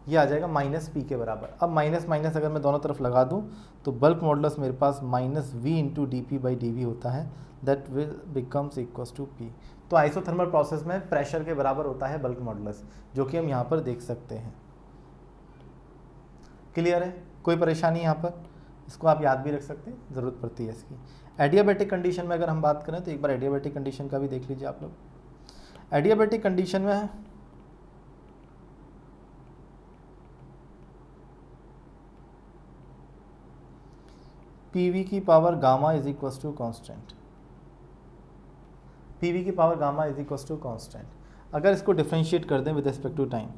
ये आ जाएगा माइनस पी के बराबर। अब माइनस माइनस अगर मैं दोनों तरफ लगा दूं तो बल्क मॉडुलस मेरे पास minus V into D P by D V होता है, that will becomes equals to P. तो आइसोथर्मल प्रोसेस में प्रेशर के बराबर होता है बल्क मॉडुलस, जो कि हम यहाँ पर देख सकते हैं। क्लियर है? कोई परेशानी यहाँ पर? इसको आप याद भी रख सकते हैं, ज़रूरत पड़ती है इसकी। एडियाबैटिक कंडीशन में अगर हम बात करें तो एक बार एडियाबैटिक कंडीशन का भी देख लीजिए आप लोग। एडियाबैटिक कंडीशन में पीवी की power gamma is equal to constant, PV की power gamma is equal to constant. अगर इसको डिफरेंशिएट कर दें with respect to time,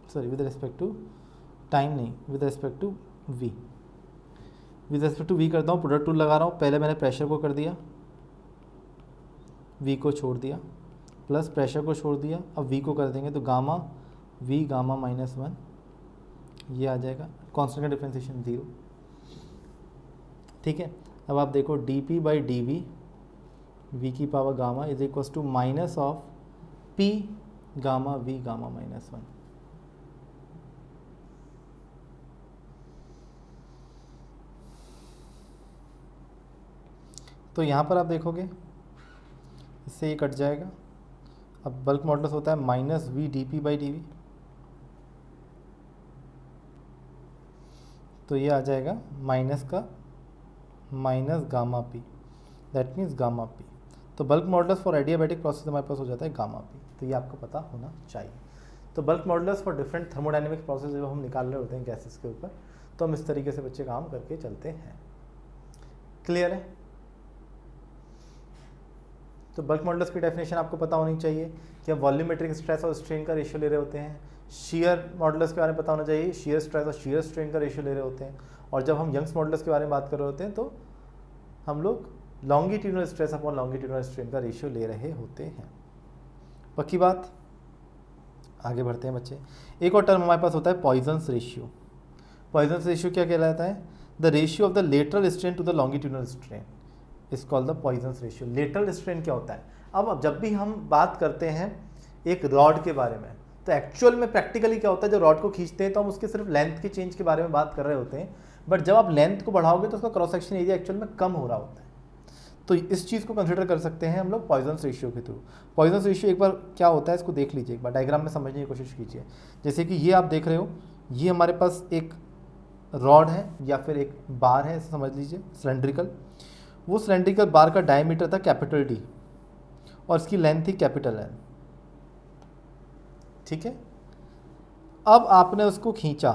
sorry with respect to time नहीं, with respect to V, with respect to V करता हूँ, product rule लगा रहा हूँ, पहले मैंने प्रेशर को कर दिया, वी को छोड़ दिया, प्लस प्रेशर को छोड़ दिया, अब वी को कर देंगे तो गामा वी गामा माइनस 1, ये आ जाएगा, कांस्टेंट का डिफरेंशिएशन 0। ठीक है, अब आप देखो D P by D V, V की power gamma is equal to minus of P gamma V gamma minus 1। तो यहाँ पर आप देखोगे इससे ये कट जाएगा, अब बल्क मॉडुलस होता है minus V D P by D V, तो ये आ जाएगा माइनस का minus gamma P, that means gamma P. तो bulk modulus for adiabatic process हमारे पास हो जाता है गामा पी, तो ये आपको पता होना चाहिए। तो bulk modulus for different thermodynamic process जब हम निकाल रहे होते हैं गैसेस के ऊपर, तो हम इस तरीके से बच्चे काम करके चलते हैं। क्लियर है? तो बल्क मॉडुलस की डेफिनेशन आपको पता होनी चाहिए कि हम वॉल्यूमेट्रिक स्ट्रेस और स्ट्रेन का रेशियो ले रहे होते हैं। शियर मॉडुलस के बारे में पता होना चाहिए, शियर स्ट्रेस और शियर स्ट्रेन का रेशियो ले रहे होते हैं। और जब हम यंग्स मॉडुलस के बारे में बात कर रहे होते हैं तो हम लोग longitudinal stress upon longitudinal strain का रेशियो ले रहे होते हैं। पक्की बात? आगे बढ़ते हैं बच्चे। एक और टर्म हमारे पास होता है पॉइजन्स रेशियो। पॉइजन्स रेशियो क्या कहलाता है? The ratio of the lateral strain to the longitudinal strain is called the Poisson's ratio. Lateral strain क्या होता है? अब जब भी हम बात करते हैं एक रॉड के बारे में, तो एक्चुअल में प्रैक्टिकली क्या होता है, जब रॉड को खींचते हैं तो हम उसके सिर्फ लेंथ के चेंज के बारे में बात कर रहे होते हैं, बट जब आप लेंथ को बढ़ाओगे तो उसका क्रॉस सेक्शन एरिया एक्चुअल में कम हो रहा होता है। तो इस चीज़ को कंसिडर कर सकते हैं हम लोग पॉइजन्स रेशियो के थ्रू। पॉइजन्स रेशियो एक बार क्या होता है इसको देख लीजिए, एक बार डायग्राम में समझने की कोशिश कीजिए। जैसे कि ये आप देख रहे हो, ये हमारे पास एक रॉड है या फिर एक बार है, ऐसे समझ लीजिए सिलेंड्रिकल। वो सिलेंड्रिकल बार का डायमीटर था कैपिटल डी और इसकी लेंथ थी कैपिटल एन। ठीक है, अब आपने उसको खींचा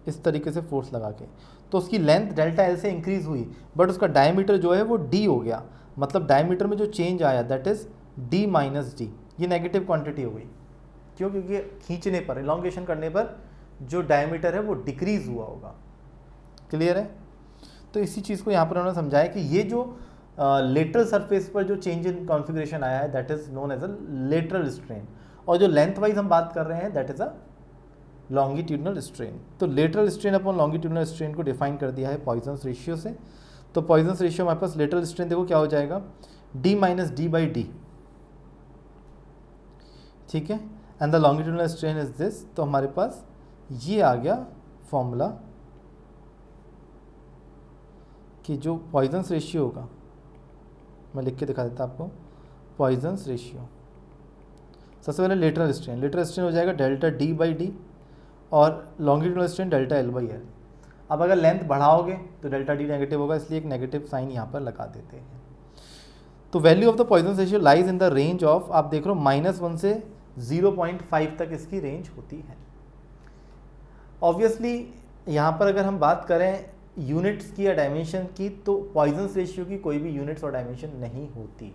इस तरीके से फोर्स लगा के, तो उसकी लेंथ डेल्टा एल से इंक्रीज हुई, बट उसका डायमीटर जो है वो डी हो गया। मतलब डायमीटर में जो चेंज आया that is D minus D, ये नेगेटिव क्वांटिटी हो गई। क्यों? क्योंकि खींचने पर, इलॉन्गेशन करने पर जो डायमीटर है वो डिक्रीज हुआ होगा। क्लियर है? तो इसी चीज़ को यहाँ पर उन्होंने समझाया कि ये जो लेटरल सरफेस पर जो चेंज इन कॉन्फ़िगरेशन आया है that is known as a lateral strain, और जो लेंथ वाइज हम बात कर रहे हैं that is a longitudinal strain. तो lateral strain upon longitudinal strain को डिफाइन कर दिया है पॉइजन्स रेशियो से। तो तो पॉइजनस रेशियो हमारे पास लेटरल स्ट्रेन देखो क्या हो जाएगा, d minus D by D, ठीक है, and the longitudinal strain is this. तो हमारे पास ये आ गया फॉर्मूला कि जो पॉइजनस रेशियो होगा, मैं लिख के दिखा देता आपको, पॉइजनस रेशियो सबसे पहले लेटरल स्ट्रेन हो जाएगा डेल्टा डी बाई डी और longitudinal strain delta L by L. अब अगर लेंथ बढ़ाओगे तो डेल्टा डी नेगेटिव होगा, इसलिए एक नेगेटिव साइन यहाँ पर लगा देते हैं। तो value of the poisonous ratio lies in the range of, आप देख रहे हो -1 से 0.5 तक इसकी रेंज होती है। ऑब्वियसली यहाँ पर अगर हम बात करें यूनिट्स की या डायमेंशन की, तो पॉइजनस रेशियो की कोई भी यूनिट्स और डायमेंशन नहीं होती।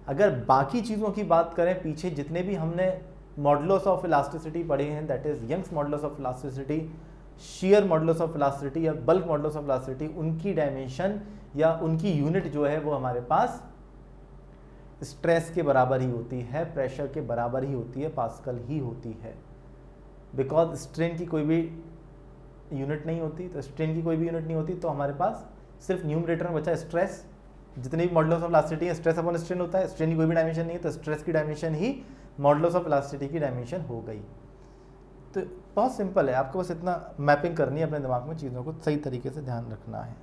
अगर बाकी चीज़ों की बात करें, पीछे जितने भी हमने मॉडुलस ऑफ इलास्टिसिटी पढ़े हैं, that is Young's modulus of elasticity, shear modulus of elasticity या बल्क मॉडुलस ऑफ इलास्टिसिटी, उनकी डायमेंशन या उनकी यूनिट जो है वो हमारे पास स्ट्रेस के बराबर ही होती है, प्रेशर के बराबर ही होती है, पास्कल ही होती है। बिकॉज स्ट्रेन की कोई भी यूनिट नहीं होती, तो स्ट्रेन की कोई भी यूनिट नहीं होती, तो हमारे पास सिर्फ न्यूमरेटर में बचा स्ट्रेस। जितने भी मॉडुलस ऑफ इलास्टिसिटी है, स्ट्रेस अपॉन स्ट्रेन होता है, स्ट्रेन की कोई भी डायमेंशन नहीं है, तो स्ट्रेस की dimension he modulus of elasticity की डायमेंशन हो गई। तो बहुत सिंपल है, आपको बस इतना मैपिंग करनी है अपने दिमाग में, चीज़ों को सही तरीके से ध्यान रखना है।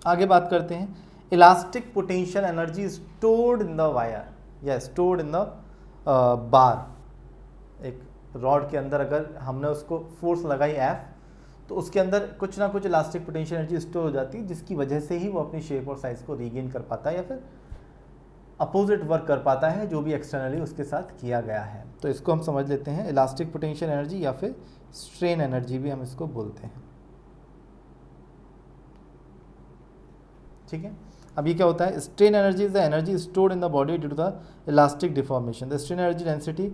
आगे बात करते हैं, elastic potential energy stored in the wire या स्टोर्ड इन द बार। एक रॉड के अंदर अगर हमने उसको फोर्स लगाई F, तो उसके अंदर कुछ ना कुछ इलास्टिक पोटेंशियल एनर्जी स्टोर हो जाती है, जिसकी वजह से ही वो अपनी शेप और साइज को रीगेन कर पाता है या फिर अपोजिट वर्क कर पाता है जो भी एक्सटर्नली उसके साथ किया गया है। तो इसको हम समझ लेते हैं इलास्टिक पोटेंशियल एनर्जी या फिर स्ट्रेन एनर्जी भी हम इसको बोलते हैं, ठीक है। अब ये क्या होता है, strain energy is the energy stored in the body due to the elastic deformation. The strain energy density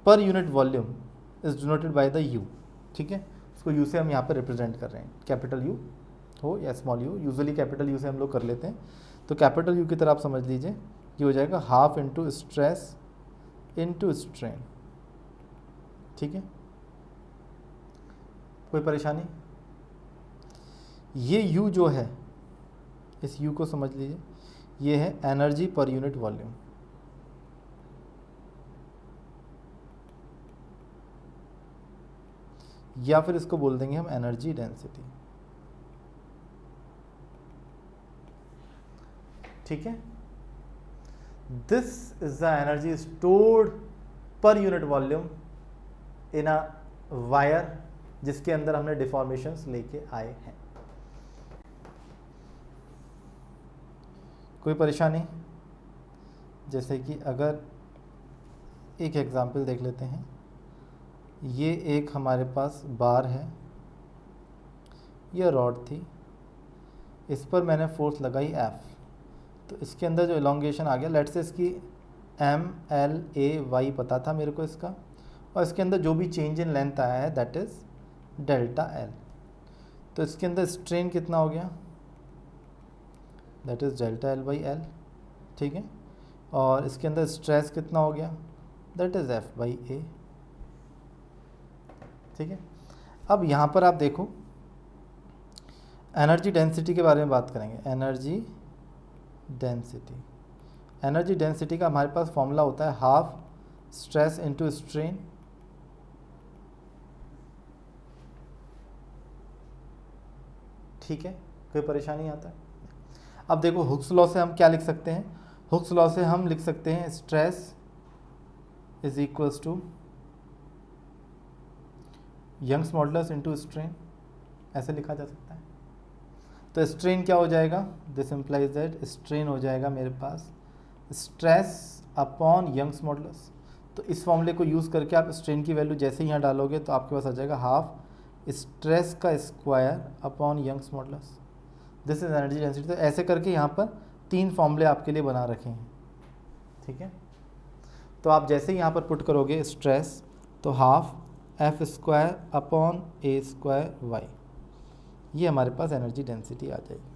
per unit volume is denoted by the U, ठीक है। उसको U से हम यहाँ पर रिप्रेजेंट कर रहे हैं, कैपिटल U हो या small u, usually capital U से हम लोग कर लेते हैं। तो कैपिटल U की तरह आप समझ लीजिए, ये हो जाएगा half into stress into strain, ठीक है। कोई परेशानी? ये U जो है, इस U को समझ लीजिए, ये है एनर्जी पर यूनिट वॉल्यूम, या फिर इसको बोल देंगे हम एनर्जी डेंसिटी, ठीक है। This is the energy stored पर unit volume in a wire, जिसके अंदर हमने डिफॉर्मेशंस लेके आए हैं। कोई परेशानी? जैसे कि अगर एक एग्जांपल देख लेते हैं, ये एक हमारे पास बार है, ये रॉड थी, इस पर मैंने फोर्स लगाई F, तो इसके अंदर जो एलोंगेशन आ गया, लेट्स से इसकी MLAY पता था मेरे को इसका, और इसके अंदर जो भी चेंज इन लेंथ आया है दैट इज़ डेल्टा L। तो इसके अंदर स्ट्रेन कितना हो गया, that is delta L by L, ठीक है। और इसके अंदर स्ट्रेस कितना हो गया, that is F by A, ठीक है। अब यहाँ पर आप देखो, एनर्जी डेंसिटी के बारे में बात करेंगे। एनर्जी डेंसिटी का हमारे पास फॉर्मूला होता है हाफ स्ट्रेस इंटू स्ट्रेन, ठीक है। कोई परेशानी आता है? अब देखो हुक्स लॉ से हम क्या लिख सकते हैं, हुक्स लॉ से हम लिख सकते हैं stress is equals to Young's modulus into strain, ऐसे लिखा जा सकता है। तो स्ट्रेन क्या हो जाएगा, दिस इम्प्लाइज दैट स्ट्रेन हो जाएगा मेरे पास स्ट्रेस अपॉन यंग्स मॉडुलस। तो इस फॉर्मूले को यूज़ करके आप स्ट्रेन की वैल्यू जैसे ही यहाँ डालोगे तो आपके पास आ जाएगा हाफ स्ट्रेस का square upon Young's modulus, this is energy density. तो ऐसे करके यहाँ पर 3 फॉर्मूले आपके लिए बना रखे हैं, ठीक है। तो आप जैसे ही यहाँ पर पुट करोगे स्ट्रेस, तो half F square upon A square Y, ये हमारे पास एनर्जी डेंसिटी आ जाएगी।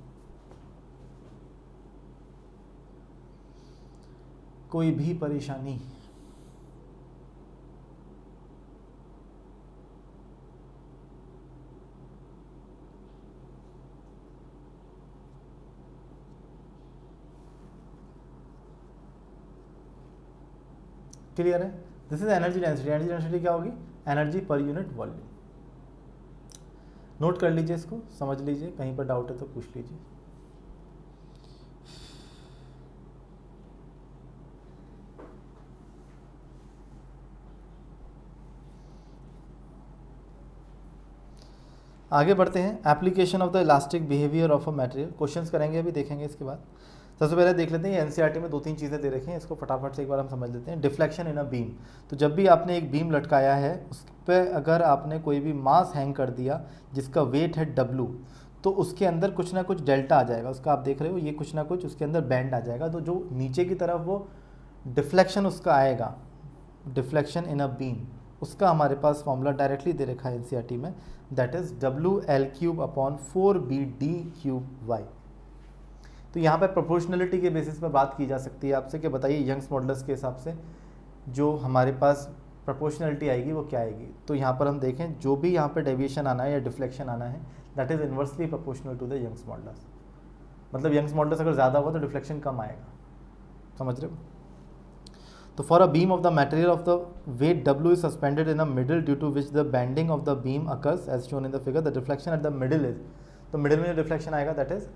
कोई भी परेशानी? क्लियर है? This is energy density. Energy density क्या होगी? एनर्जी पर यूनिट वॉल्यूम। नोट कर लीजिए, इसको समझ लीजिए, कहीं पर डाउट है तो पूछ लीजिए। आगे बढ़ते हैं। Application of the elastic behaviour of a material, questions करेंगे, अभी देखेंगे इसके बाद। सबसे पहले देख लेते हैं, एनसीईआरटी में 2-3 चीज़ें दे रखी हैं, इसको फटाफट से एक बार हम समझ लेते हैं। डिफ्लेक्शन इन अ बीम, तो जब भी आपने एक बीम लटकाया है उस पर अगर आपने कोई भी मास हैंग कर दिया जिसका वेट है W, तो उसके अंदर कुछ ना कुछ डेल्टा आ जाएगा, उसका आप देख रहे हो, ये कुछ ना कुछ उसके अंदर बैंड आ जाएगा, तो जो नीचे की तरफ वो डिफ्लेक्शन उसका आएगा, डिफ्लेक्शन इन अ बीम, उसका हमारे पास फॉर्मूला डायरेक्टली दे रखा है एनसीईआरटी में, दैट इज WL³/4BD³Y। तो यहाँ पे प्रोपोर्शनलिटी के बेसिस पर बात की जा सकती है आपसे कि बताइए यंग्स मॉडुलस के हिसाब से जो हमारे पास प्रोपोर्शनलिटी आएगी वो क्या आएगी। तो यहाँ पर हम देखें, जो भी यहाँ पे डेविएशन आना है या डिफ्लेक्शन आना है, that is inversely proportional to the Young's modulus. मतलब यंग्स मॉडुलस अगर ज़्यादा हुआ तो डिफ्लेक्शन कम आएगा, समझ रहे हो? तो for a beam of the material of the weight W is suspended in a middle due to which the bending of the beam occurs as shown in the figure. The deflection at the middle is, तो middle में जो deflection आएगा that is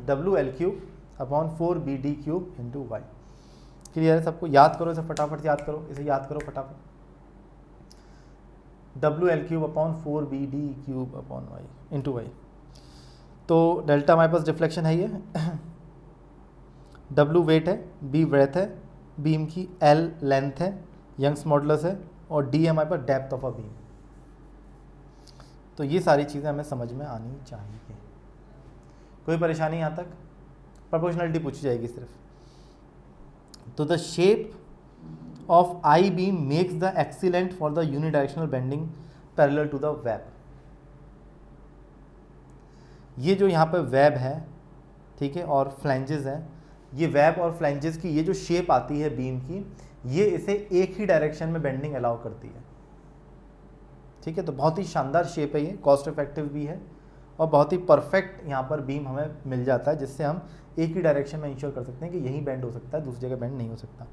WL³/4BD³/Y। Clear है सबको? याद करो इसे, फटाफट याद करो, इसे याद करो फटाफट। WL³/4BD³/Y। तो डेल्टा हमारे पास डिफ्लेक्शन है, ये W वेट है, B ब्रेथ है, बीम की L लेंथ है, यंग्स मॉडुलस है, और D हमारे पास डेप्थ ऑफ अ बीम। तो ये सारी चीज़ें हमें समझ में आनी चाहिए। कोई परेशानी यहाँ तक? प्रोपोर्शनलिटी पूछी जाएगी सिर्फ। तो the shape of I beam makes the excellent for the unidirectional bending parallel to the web. ये जो यहाँ पे वेब है, ठीक है, और फ्लैंजेस हैं, ये वेब और फ्लैंजेस की ये जो शेप आती है बीम की, ये इसे एक ही डायरेक्शन में बेंडिंग अलाउ करती है, ठीक है। तो बहुत ही शानदार शेप है ये, कॉस्ट इफेक्टिव भी है और बहुत ही परफेक्ट यहाँ पर बीम हमें मिल जाता है, जिससे हम एक ही डायरेक्शन में इंश्योर कर सकते हैं कि यहीं बेंड हो सकता है, दूसरी जगह बेंड नहीं हो सकता।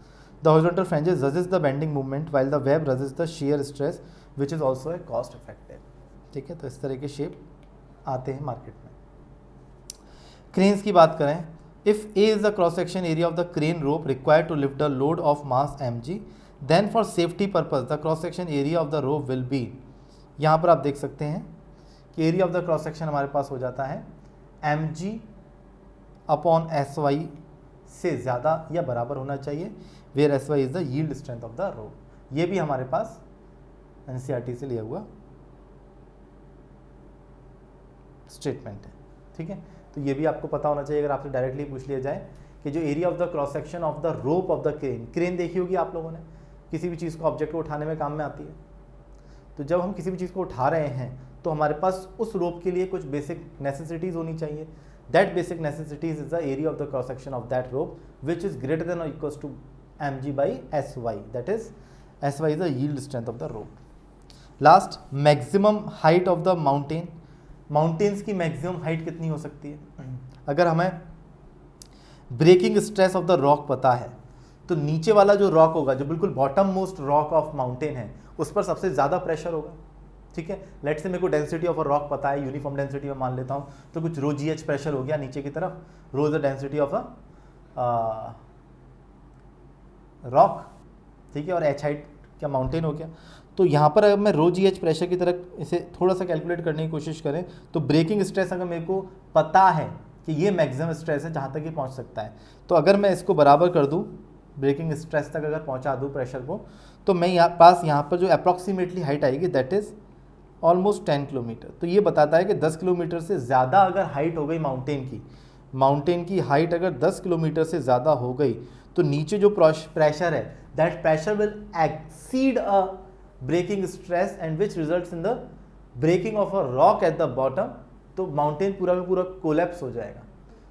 The horizontal flanges resist the bending movement while the web resist the shear stress which is also a cost effective, ठीक है। तो इस तरह के शेप आते हैं मार्केट में। क्रेन्स की बात करें, if A is the cross section area of the crane rope required to lift the load of mass mg, then for safety purpose the cross section area of the rope will be, यहाँ पर आप देख सकते हैं कि area of the cross section हमारे पास हो जाता है mg/sy से ज़्यादा या बराबर होना चाहिए, where sy is the yield strength of the rope. ये भी हमारे पास एनसीईआरटी से लिया हुआ स्टेटमेंट है, ठीक है। तो ये भी आपको पता होना चाहिए, अगर आपसे डायरेक्टली पूछ लिया जाए कि जो area of the cross section of the rope of the crane, crane देखी होगी आप लोगों ने, किसी भी चीज़ को, ऑब्जेक्ट को उठाने में काम में आती है। तो जब हम किसी भी चीज़ को उठा रहे हैं तो हमारे पास उस रोप के लिए कुछ बेसिक नेसेसिटीज़ होनी चाहिए। That basic necessities is the area of the cross section of that rope which is greater than और equals to mg/sy, that is sy is the yield strength of the rope. Last, maximum height of the mountain. Mountains की maximum height कितनी हो सकती है? अगर हमें breaking stress of the rock पता है तो नीचे वाला जो रॉक होगा, जो बिल्कुल bottom most rock of mountain है, उस पर सबसे ज़्यादा प्रेशर होगा, ठीक है। लेट्स से मेरे को डेंसिटी ऑफ अ रॉक पता है, यूनिफॉर्म डेंसिटी में मान लेता हूँ, तो कुछ रो GH प्रेशर हो गया नीचे की तरफ, rho is the density of a rock, ठीक है, और H हाइट क्या माउंटेन हो गया। तो यहाँ पर अगर मैं रो GH प्रेशर की तरह इसे थोड़ा सा कैलकुलेट करने की कोशिश करें तो ब्रेकिंग स्ट्रेस अगर मेरे को पता है कि ये मैक्सिमम स्ट्रेस है जहाँ तक ये पहुँच सकता है, तो अगर मैं इसको बराबर कर दूँ, ब्रेकिंग स्ट्रेस तक अगर पहुँचा दूँ प्रेशर को, तो मैं यहाँ पर जो अप्रॉक्सीमेटली हाइट आएगी दैट इज़ ऑलमोस्ट 10 किलोमीटर। तो ये बताता है कि 10 किलोमीटर से ज़्यादा अगर हाइट हो गई माउंटेन की हाइट अगर 10 किलोमीटर से ज़्यादा हो गई तो नीचे जो प्रेशर है that pressure will exceed a breaking stress and which results in the breaking of a rock at the bottom. तो माउंटेन पूरा का पूरा कोलैप्स हो जाएगा।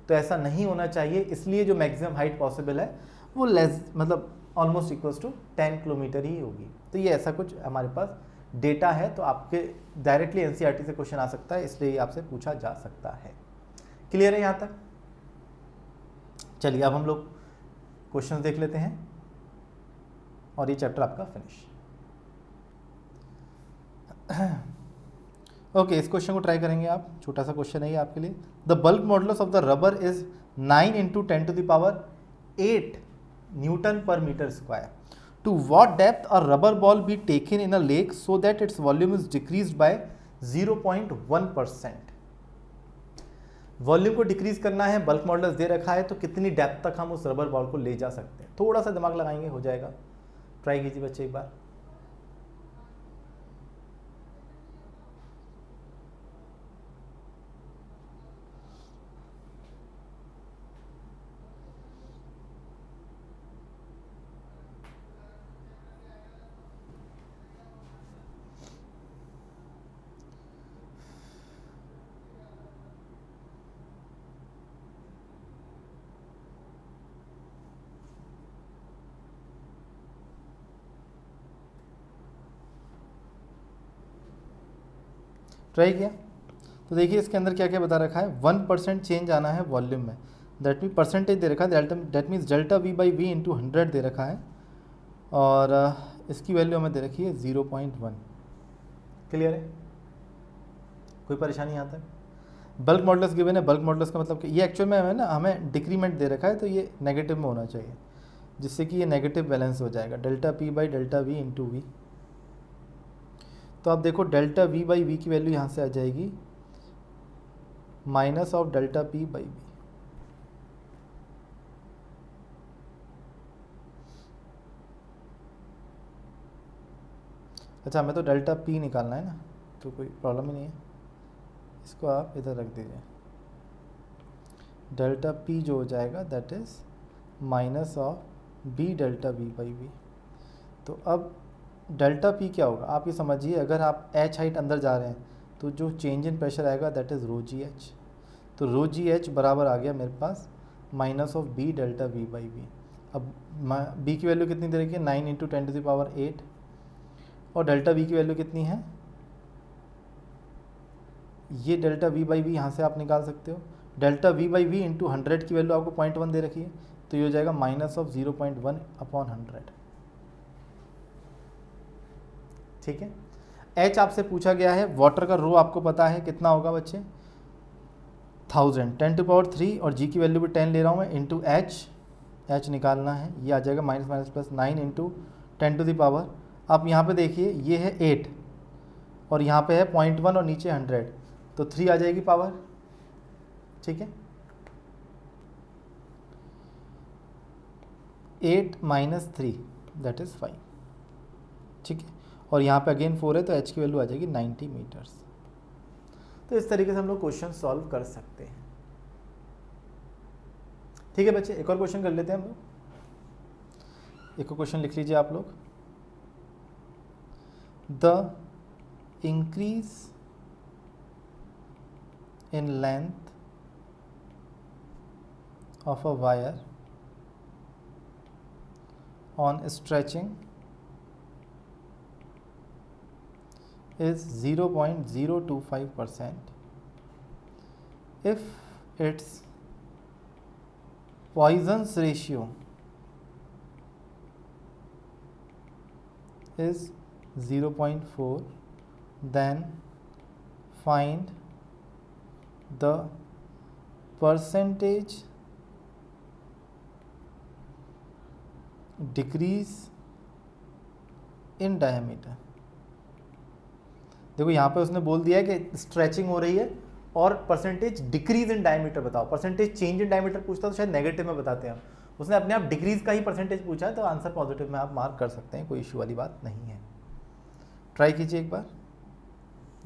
तो ऐसा नहीं होना चाहिए, इसलिए जो मैक्सिमम हाइट पॉसिबल है वो लेस, मतलब ऑलमोस्ट इक्वल्स टू 10 किलोमीटर ही होगी। तो ये ऐसा कुछ हमारे पास डेटा है, तो आपके डायरेक्टली एनसीईआरटी से क्वेश्चन आ सकता है, इसलिए आपसे पूछा जा सकता है। क्लियर है यहाँ तक? चलिए अब हम लोग क्वेश्चन देख लेते हैं। और ये चैप्टर आपका फिनिश। ओके, इस क्वेश्चन को ट्राई करेंगे आप, छोटा सा क्वेश्चन है ये आपके लिए। The bulk modulus of the rubber is 9 × 10⁸ newton per metre square. To what depth a rubber ball be taken in a lake so that its volume is decrease by 0.1%। Volume को decrease करना है, bulk modulus दे रखा है, तो कितनी depth तक हम उस रबर बॉल को ले जा सकते हैं। थोड़ा सा दिमाग लगाएंगे, हो जाएगा। ट्राई कीजिए बच्चे एक बार। ट्राई किया तो देखिए इसके अंदर क्या क्या बता रखा है। 1% चेंज आना है वॉल्यूम में, दैट मीन परसेंटेज दे रखा है, that means delta V by V into 100 दे रखा है, और इसकी वैल्यू हमें दे रखी है 0.1। क्लियर है, कोई परेशानी यहाँ तक? बल्क मॉडुलस गिवन है, बल्क मॉडुलस का मतलब कि ये एक्चुअल में है ना, हमें डिक्रीमेंट दे रखा है, तो ये नेगेटिव में होना चाहिए, जिससे कि ये नेगेटिव बैलेंस हो जाएगा, delta P by delta V into V. तो आप देखो डेल्टा वी बाई वी की वैल्यू यहाँ से आ जाएगी minus of delta P by V. अच्छा, हमें तो डेल्टा पी निकालना है ना, तो कोई प्रॉब्लम ही नहीं है, इसको आप इधर रख दीजिए। डेल्टा पी जो हो जाएगा that is minus of B delta V by V. तो अब डेल्टा पी क्या होगा आप ये समझिए, अगर आप एच हाइट अंदर जा रहे हैं तो जो चेंज इन प्रेशर आएगा that is rho G H. तो रो जी एच बराबर आ गया मेरे पास minus of B delta V by V. अब बी की वैल्यू कितनी दे रखी है 9 × 10⁸, और डेल्टा वी की वैल्यू कितनी है, ये डेल्टा वी बाई वी यहाँ से आप निकाल सकते हो। Delta V by V into 100 की वैल्यू आपको 0.1 दे रखी है, तो ये हो जाएगा माइनस ऑफ 0.1/100। ठीक है। एच आपसे पूछा गया है, वाटर का रो आपको पता है कितना होगा बच्चे, 1000 10⁻³ और जी की वैल्यू भी 10 ले रहा हूँ मैं, इंटू एच निकालना है, ये आ जाएगा माइनस माइनस प्लस 9 × 10⁻। आप यहाँ पे देखिए ये है 8 और यहाँ पे है 0.1 और नीचे 100, तो 3 आ जाएगी पावर। ठीक है, 8 - 3 दैट इज़ 5। ठीक है, और यहाँ पे अगेन 4 है, तो एच की वैल्यू आ जाएगी 90 मीटर्स। तो इस तरीके से हम लोग क्वेश्चन सॉल्व कर सकते हैं। ठीक है बच्चे, एक और क्वेश्चन कर लेते हैं हम लोग। एक और क्वेश्चन लिख लीजिए आप लोग। The increase in length of a wire on stretching is 0.025% if its Poisson's ratio is 0.4, then find the percentage decrease in diameter। देखो यहाँ पे उसने बोल दिया है कि स्ट्रेचिंग हो रही है और परसेंटेज डिक्रीज इन डायमीटर बताओ। परसेंटेज चेंज इन डायमीटर पूछता तो शायद नेगेटिव में बताते हैं, उसने अपने आप डिक्रीज का ही परसेंटेज पूछा है, तो आंसर पॉजिटिव में आप मार्क कर सकते हैं, कोई इशू वाली बात नहीं है। ट्राई कीजिए एक बार,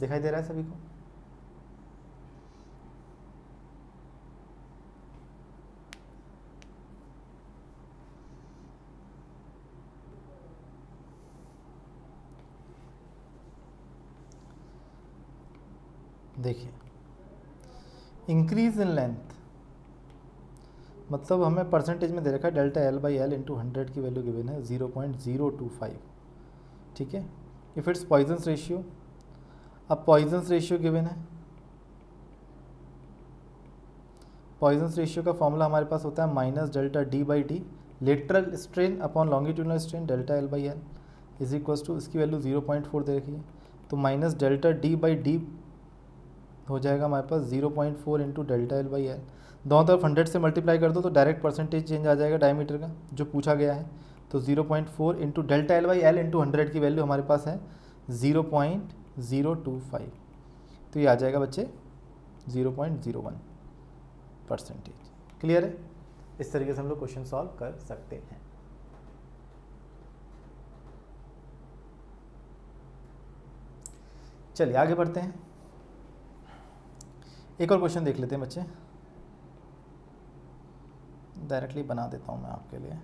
दिखाई दे रहा है सभी को? देखिए इंक्रीज इन लेंथ मतलब हमें परसेंटेज में दे रखा है delta L by L into 100 की वैल्यू गिवन है 0.025। ठीक है, इफ इट्स पॉइजन्स रेशियो, अब पॉइजन्स रेशियो गिवन है, पॉइजन्स रेशियो का फॉर्मूला हमारे पास होता है minus delta D by D, lateral strain upon longitudinal strain delta L by L is equals to, इसकी वैल्यू 0.4 दे रखी है, तो minus delta D by D हो जाएगा हमारे पास 0.4 into delta L by L. दोनों तरफ 100 से मल्टीप्लाई कर दो तो डायरेक्ट परसेंटेज चेंज आ जाएगा डायमीटर का जो पूछा गया है। तो 0.4 into delta L by L into 100 की वैल्यू हमारे पास है 0.025, तो ये आ जाएगा बच्चे 0.01 परसेंटेज। क्लियर है? इस तरीके से हम लोग क्वेश्चन सॉल्व कर सकते हैं। चलिए आगे बढ़ते हैं, एक और क्वेश्चन देख लेते हैं बच्चे, डायरेक्टली बना देता हूं मैं आपके लिए।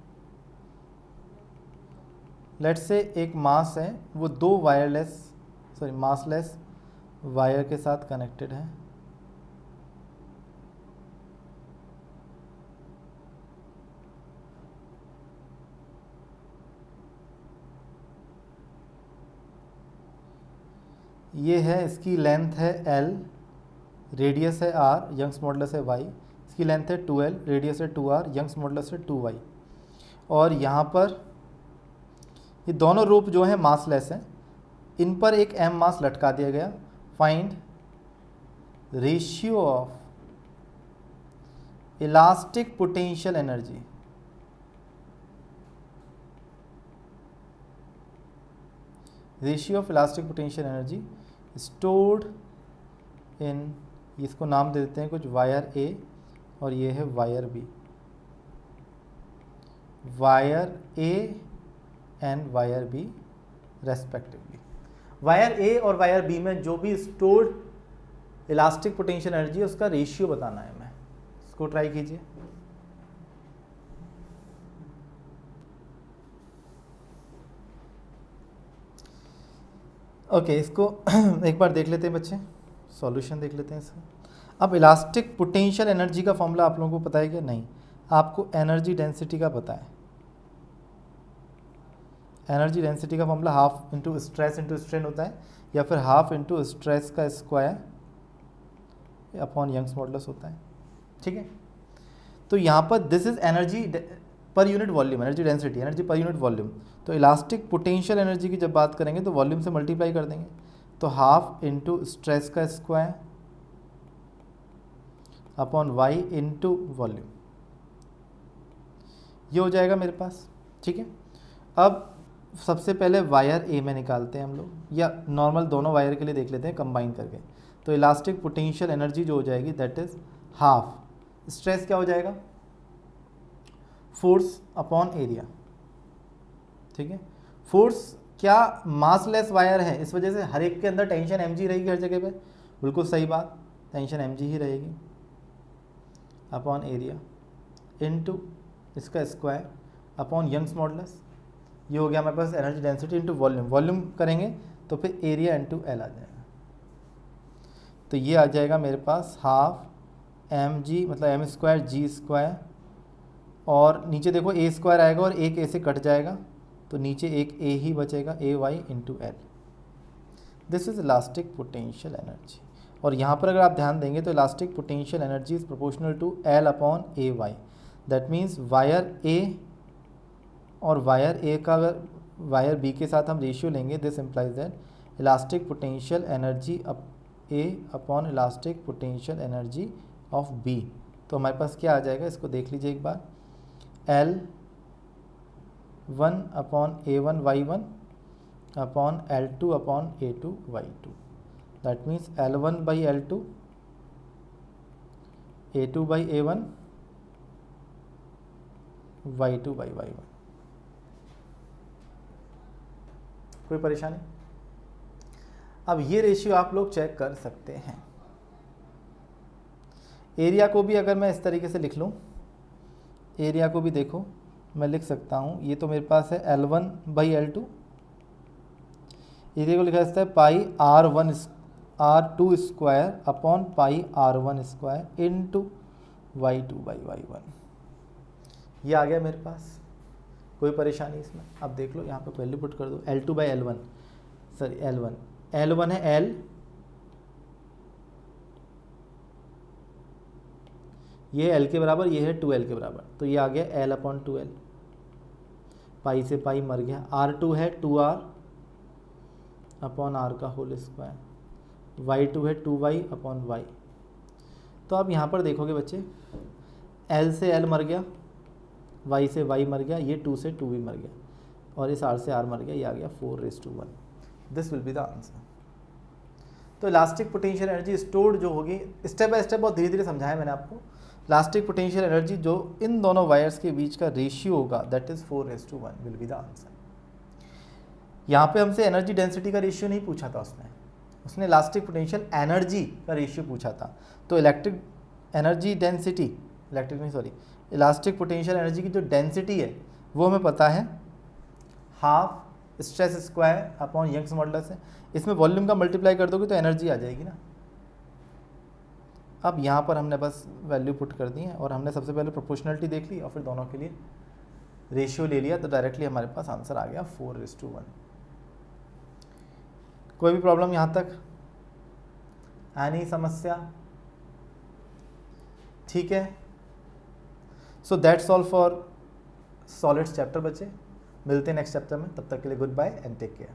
लेट्स से एक मास है, वो दो मासलेस वायर के साथ कनेक्टेड है। ये है, इसकी लेंथ है L, रेडियस है R, यंग्स मॉडुलस है Y, इसकी लेंथ है 2L, रेडियस है 2R, यंग्स मॉडुलस है 2Y, और यहाँ पर ये दोनों रूप जो हैं मासलेस हैं, इन पर एक m मास लटका दिया गया। Find ratio of elastic potential energy, ratio of elastic potential energy stored इन, इसको नाम दे देते हैं कुछ वायर A और ये है wire B, wire A and wire B respectively. Wire A और वायर B में जो भी स्टोर्ड इलास्टिक पोटेंशियल एनर्जी है उसका रेशियो बताना है हमें। इसको ट्राई कीजिए। ओके, इसको एक बार देख लेते हैं बच्चे, सॉल्यूशन देख लेते हैं इसका। अब इलास्टिक पोटेंशियल एनर्जी का फॉर्मूला आप लोगों को पता है क्या? नहीं, आपको एनर्जी डेंसिटी का पता है। एनर्जी डेंसिटी का formula half into stress into strain होता है, या फिर हाफ इंटू स्ट्रेस का स्क्वायर अपॉन यंग्स मॉडुलस होता है। ठीक है, तो यहाँ पर दिस इज एनर्जी पर unit volume, energy density, energy पर यूनिट वॉल्यूम। तो इलास्टिक पोटेंशियल एनर्जी की जब बात करेंगे तो वॉल्यूम से मल्टीप्लाई कर देंगे, तो हाफ इंटू स्ट्रेस का square upon Y into volume, ये हो जाएगा मेरे पास। ठीक है, अब सबसे पहले वायर ए में निकालते हैं हम लोग, या नॉर्मल दोनों वायर के लिए देख लेते हैं कंबाइन करके। तो इलास्टिक पोटेंशियल एनर्जी जो हो जाएगी दैट इज हाफ, स्ट्रेस क्या हो जाएगा? Force upon area. ठीक है, फोर्स क्या मासलेस वायर है, इस वजह से हर एक के अंदर टेंशन mg रहेगी हर जगह पे, बिल्कुल सही बात, टेंशन mg ही रहेगी अपॉन एरिया इनटू इसका स्क्वायर अपॉन यंग्स मॉडुलस। ये हो गया हमारे पास energy density into volume, volume करेंगे तो फिर एरिया इनटू एल आ जाएगा। तो ये आ जाएगा मेरे पास हाफ mg मतलब m स्क्वायर g स्क्वायर, और नीचे देखो a स्क्वायर आएगा और एक a से कट जाएगा तो नीचे एक a ही बचेगा, A Y into L. This is elastic potential energy. और यहाँ पर अगर आप ध्यान देंगे तो elastic potential energy is proportional to L upon A Y. That means wire A और वायर ए का अगर वायर बी के साथ हम रेशियो लेंगे, this implies that elastic potential energy A upon elastic potential energy of B. तो हमारे पास क्या आ जाएगा, इसको देख लीजिए एक बार, L1 upon A1 Y1 upon L2 upon A2 Y2। That means L1 by L2, A2 by A1, Y2 by Y1। कोई परेशानी? अब ये रेशियो आप लोग चेक कर सकते हैं। एरिया को भी अगर मैं इस तरीके से लिख लूँ, एरिया को भी देखो मैं लिख सकता हूँ, ये तो मेरे पास है L1 बाई L2, एरिया को लिखा जाता है पाई R2 square upon pi R1 square into Y2 by Y1। ये आ गया मेरे पास, कोई परेशानी इसमें? अब देख लो यहाँ पे वैल्यू पुट कर दो, L2 by L1, sorry L1 है L, ये L के बराबर, ये है 2L के बराबर, तो ये आ गया L अपॉन 2L। पाई से पाई मर गया, R2 है 2R अपॉन R का होल स्क्वायर, Y2 है 2Y अपॉन Y। तो आप यहाँ पर देखोगे बच्चे, L से L मर गया, Y से Y मर गया, ये 2 से 2 भी मर गया, और इस R से R मर गया, ये आ गया 4:1। This will be the answer. तो इलास्टिक पोटेंशियल एनर्जी स्टोर्ड जो होगी, स्टेप बाय स्टेप बहुत धीरे धीरे समझाया मैंने आपको। इलास्टिक पोटेंशियल एनर्जी जो इन दोनों वायर्स के बीच का रेशियो होगा, that is 4:1 will be the answer. यहाँ पे हमसे एनर्जी डेंसिटी का रेशियो नहीं पूछा था उसने इलास्टिक पोटेंशियल एनर्जी का रेशियो पूछा था। तो electric energy density, elastic potential energy की जो डेंसिटी है वो हमें पता है, half stress square upon Young's modulus है। इसमें वॉल्यूम का मल्टीप्लाई कर दोगे तो एनर्जी आ जाएगी ना। अब यहाँ पर हमने बस वैल्यू पुट कर दी है, और हमने सबसे पहले प्रोपोर्शनलिटी देख ली और फिर दोनों के लिए रेशियो ले लिया, तो डायरेक्टली हमारे पास आंसर आ गया 4:1। कोई भी प्रॉब्लम यहाँ तक? एनी समस्या? ठीक है। So that's all for solids chapter बच्चे। मिलते हैं नेक्स्ट चैप्टर में, तब तक के लिए goodbye and take care.